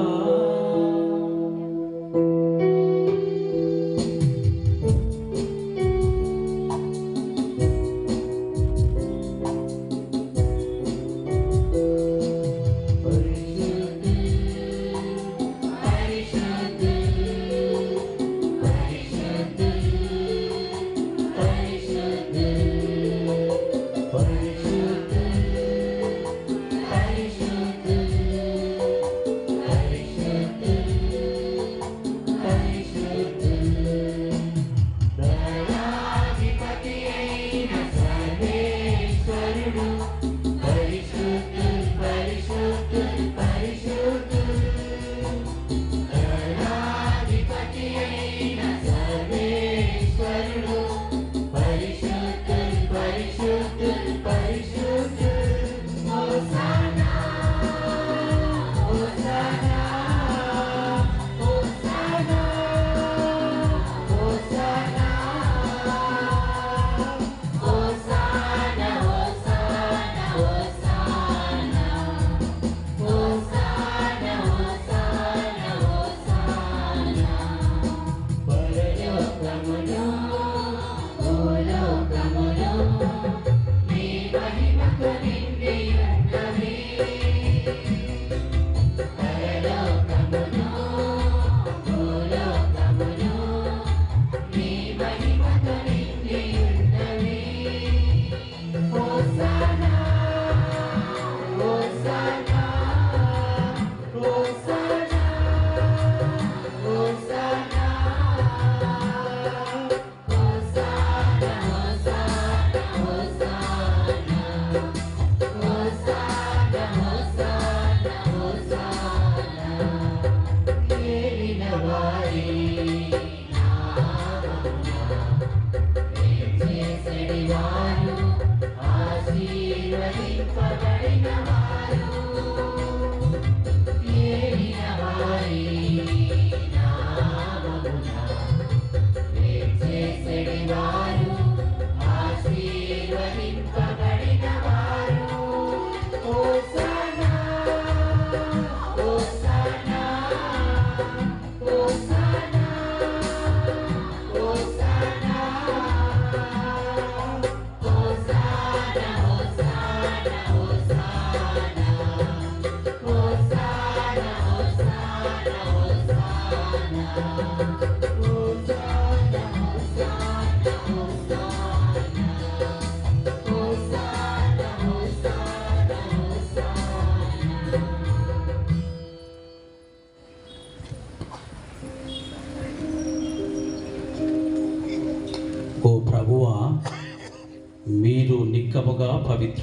ఆశీర్వదింపబడిన వారు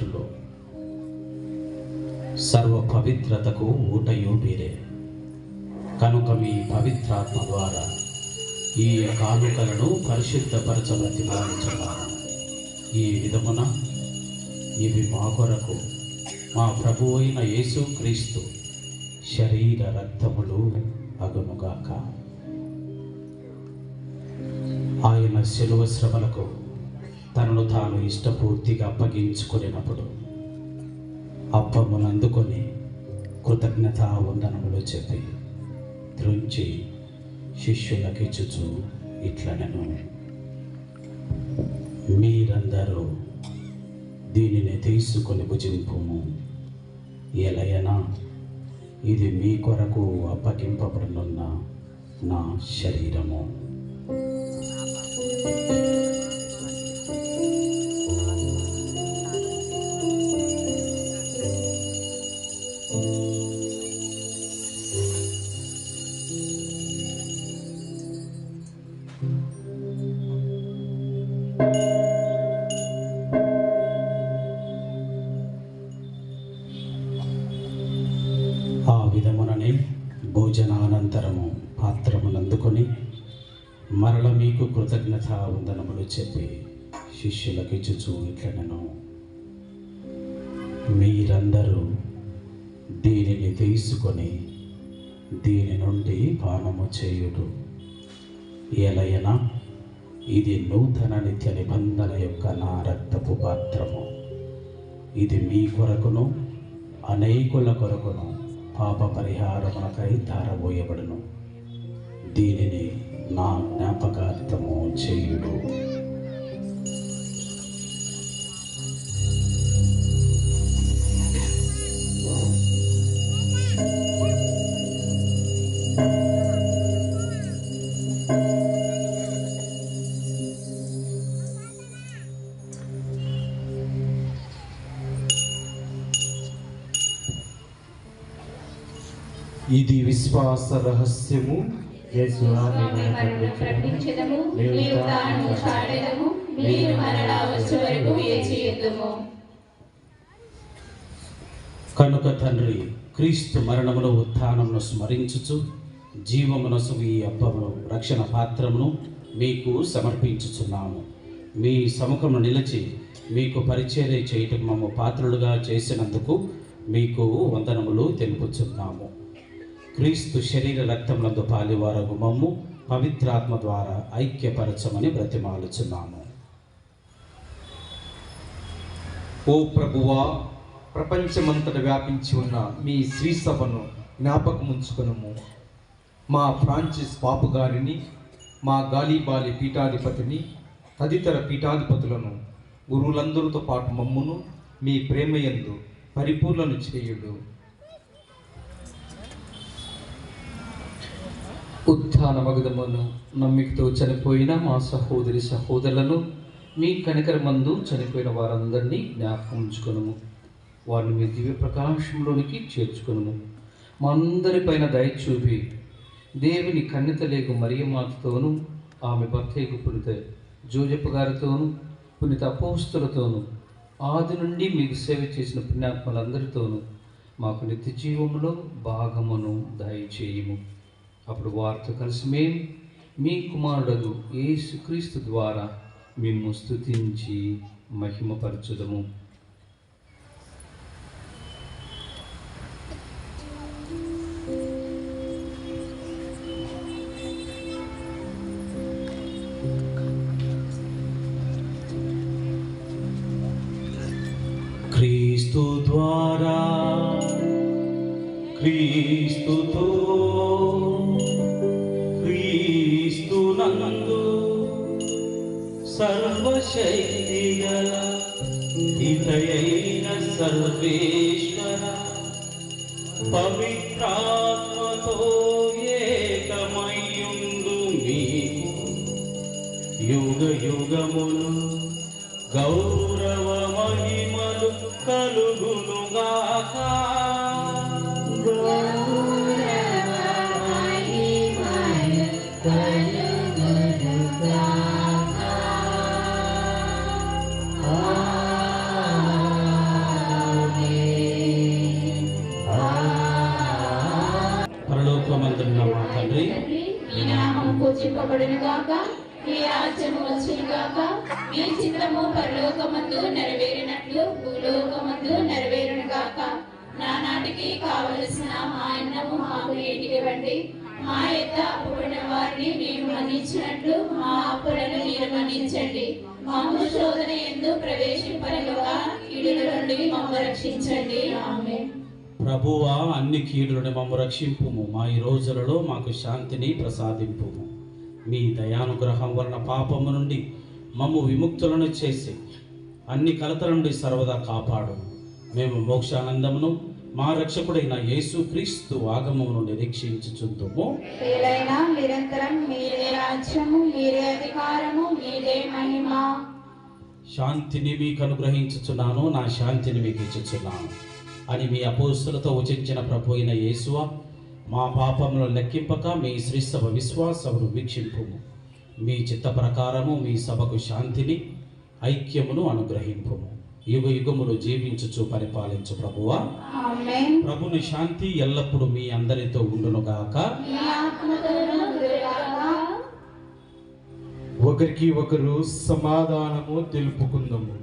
అపోస్తలులు సర్వ పవిత్రతకు ఊటయు మీరే. కనుక మీ పవిత్రాత్మ ద్వారా ఈ కానుకలను పరిశుద్ధపరచబడి భావించున్నాను. ఈ విధమున ఇవి మా కొరకు మా ప్రభువు అయిన యేసుక్రీస్తు శరీర రక్తములు అగునుగాక. ఆయన శిలువ శ్రమలకు తనను తాను ఇష్టపూర్తిగా అప్పగించుకునేటప్పుడు అప్పమును అందుకొని కృతజ్ఞతా వందనములు చెప్పి త్రుంచి శిష్యులకిచ్చుచు ఇట్లనెను, మీరందరూ దీనిని తీసుకొని భుజింపుము. ఎలయనా ఇది మీ కొరకు అప్పగింపబడనున్న నా శరీరము. ఆ విధముననే భోజనానంతరము పాత్రమునందుకొని మరల మీకు కృతజ్ఞత వందనములు చెప్పి శిష్యులకిచ్చుచు ఇట్లనెను, మీరందరూ దీనిని తీసుకొని దీని నుండి పానము చేయుడు. ఎలయనా ఇది నూతన నిత్య నిబంధన యొక్క నా రక్తపు పాత్రము. ఇది మీ కొరకును అనేకుల కొరకును పాప పరిహారమునకై ధారబోయబడును. దీనిని నా జ్ఞాపకార్థము చేయుడు. ఇది విశ్వాస రహస్యము. యేసువా, మీ మరణం ప్రకటించెదము, మీ ఉత్థానము చాటెదము, మీరు మరలా వచ్చే వరకు వేచి ఉందుము. కనుక తండ్రి, క్రీస్తు మరణమును ఉత్థానమును స్మరించుచు జీవమునసు ఈ అప్పమును రక్షణ పాత్రమును మీకు సమర్పించుచున్నాము. మీ సముఖమును నిలిచి మీకు పరిచర్య చేయటం మమ్ము పాత్రులుగా చేసినందుకు మీకు వందనములు తెలుపుచున్నాము. క్రీస్తు శరీర రక్తములందు పాలివారగు మమ్ము పవిత్రాత్మ ద్వారా ఐక్యపరచమని బ్రతిమాలుచున్నాము. ఓ ప్రభువా, ప్రపంచమంతట వ్యాపించి ఉన్న మీ శ్రీ సభను జ్ఞాపకముంచుకునము. మా ఫ్రాన్సిస్ పాపు గారిని, మా గాలిబాలి పీఠాధిపతిని, తదితర పీఠాధిపతులను, గురువులందరితో పాటు మమ్మును మీ ప్రేమయందు పరిపూర్ణను చేయుడు. ఉత్థాన మగుదమును నమ్మికతో చనిపోయిన మా సహోదరి సహోదరులను మీ కనికరమందు చనిపోయిన వారందరినీ జ్ఞాపకం ఉంచుకొనుము. వారిని మీ దివ్య ప్రకాశంలోనికి చేర్చుకొనుము. మా అందరిపైన దయ చూపి దేవుని కన్యతలేగు మరియమాతతోనూ ఆమె భర్తయ్యకు పునిత జోజప్ప గారితోనూ పునిత అపోస్తులతోనూ ఆది నుండి మీకు సేవ చేసిన పుణ్యాత్మలందరితోనూ మాకు నిత్య జీవములో భాగమును దయచేయము. అప్పుడు వారితో కలిసి మేము మీ కుమారుడు యేసుక్రీస్తు ద్వారా మిమ్ము స్తుతించి మహిమపరచుదము. క్రీస్తు ద్వారా, క్రీస్తుతో, క్రీస్తునందు సర్వశక్తిగల హితయైన సర్వేశ్వర పవిత్రాత్మతో ఏకమయ్యుండు మీకు యుగ యుగములు గౌరవ మహిమలు కలుగునుగాక. పరలోకమందున్న మా తండ్రి, మీ నామం పూజింపబడును గాక, మీ రాజ్యము వచ్చును గాక, మీ చిత్తము పరలోకమందు నెరవేరినట్లు భూలోకమందు నెరవేరును గాక. నానాటికి కావలసిన మా అన్నము మాకు నేటికివ్వండి. మా యొక్క అప్పుడున్న వారిని మేము మన్నించినట్లు మా అప్పులను మీరు మన్నించండి. మమ్ము శోధన యందు ప్రవేశింపనివ్వక కీడుల నుండి మమ్ము రక్షించండి. ఆమేన్. ప్రభువా, అన్ని కీడులను మమ్ము రక్షింపుము. మా ఈ రోజులలో మాకు శాంతిని ప్రసాదింపుము. మీ దయానుగ్రహం వలన పాపము నుండి మమ్ము విముక్తులను చేసి అన్ని కలతల నుండి సర్వదా కాపాడు. మేము మోక్షానందమును మా రక్షకుడైన యేసు క్రీస్తు ఆగమమును నిరీక్షించుచుందుము. ఏలైనా నిరంతరం మీరే రాజ్యము, మీరే అధికారము, మీరే మహిమ. శాంతిని మీకు అనుగ్రహించుచున్నాను, నా శాంతిని మీకు ఇచ్చుచున్నాను అని మీ అపోస్తులతో వచించిన ప్రభు అయిన యేసువా, మా పాపములను లెక్కింపక మీ శ్రీసభ విశ్వాసమును వీక్షింపుము. మీ చిత్త ప్రకారము మీ సభకు శాంతిని ఐక్యమును అనుగ్రహింపుము. యుగ యుగములు జీవించుచు పరిపాలించు ప్రభువా. ఆమేన్. ప్రభుని శాంతి ఎల్లప్పుడూ మీ అందరితో ఉండునుగాక. మీ ఆత్మతోనూ ఉండుగాక. ఒకరికి ఒకరు సమాధానము తెలుపుకుందాము.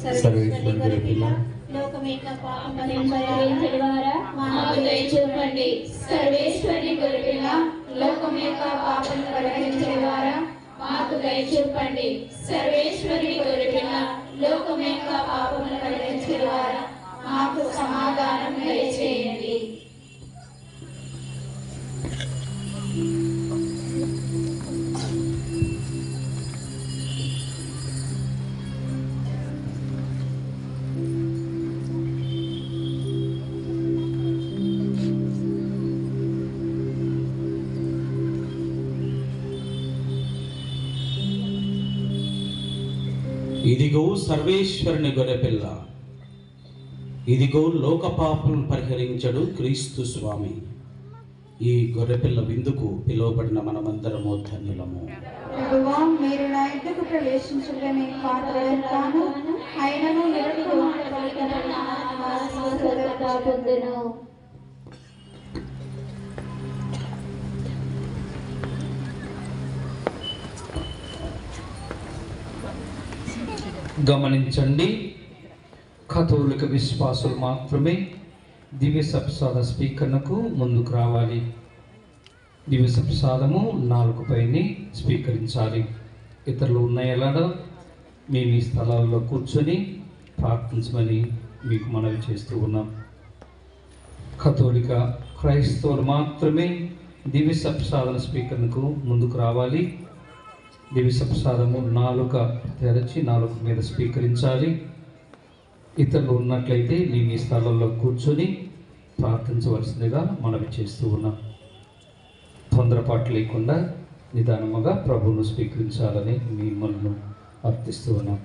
సర్వేశ్వరుని గొర్రెపిల్ల, లోకమేక పాపమని పరిహరించువారా, మాకు దయ చూపండి. సర్వేశ్వరుని గొర్రెపిల్ల, లోకమేక పాపం పరిహరించువారా, మాకు దయ చూపండి. సర్వేశ్వరుని గొర్రెపిల్ల, లోకమేక పాపం పరిహరించువారా, మాకు సమాధానం దయచేయండి. ఇదిగో సర్వేశ్వరుని గొర్రెపిల్ల, ఇదిగో లోక పాపలను పరిహరించడు క్రీస్తు స్వామి. ఈ గొర్రెపిల్ల విందుకు పిలువబడిన మనమందరము ధన్యులము. ప్రభువా, మీరు నా ఇంటికి ప్రవేశించుటని పాత్రలను కాను, అయినను నిరటు పొందును. గమనించండి, కథోలిక విశ్వాసులు మాత్రమే దివ్య సప్రసాద స్వీకరణకు ముందుకు రావాలి. దివ్య సప్రసాదము నాలుగుపైనే స్వీకరించాలి. ఇతరులు ఉన్న ఎలాడ మీ మీ స్థలాల్లో కూర్చొని ప్రార్థించమని మీకు మనవి చేస్తూ ఉన్నాం. కథోలిక క్రైస్తవులు మాత్రమే దివ్య సప్రసాదన స్వీకరణకు ముందుకు రావాలి. దివ్య సప్రసాదము నాలుక తెరచి నాలుక మీద స్వీకరించాలి. ఇతరులు ఉన్నట్లయితే మీ మీ స్థలంలో కూర్చొని ప్రార్థించవలసిందిగా మనవి చేస్తూ ఉన్నాం. తొందరపాటు లేకుండా నిదానముగా ప్రభువును స్వీకరించాలని మిమ్మల్ని అర్థిస్తూ ఉన్నాం.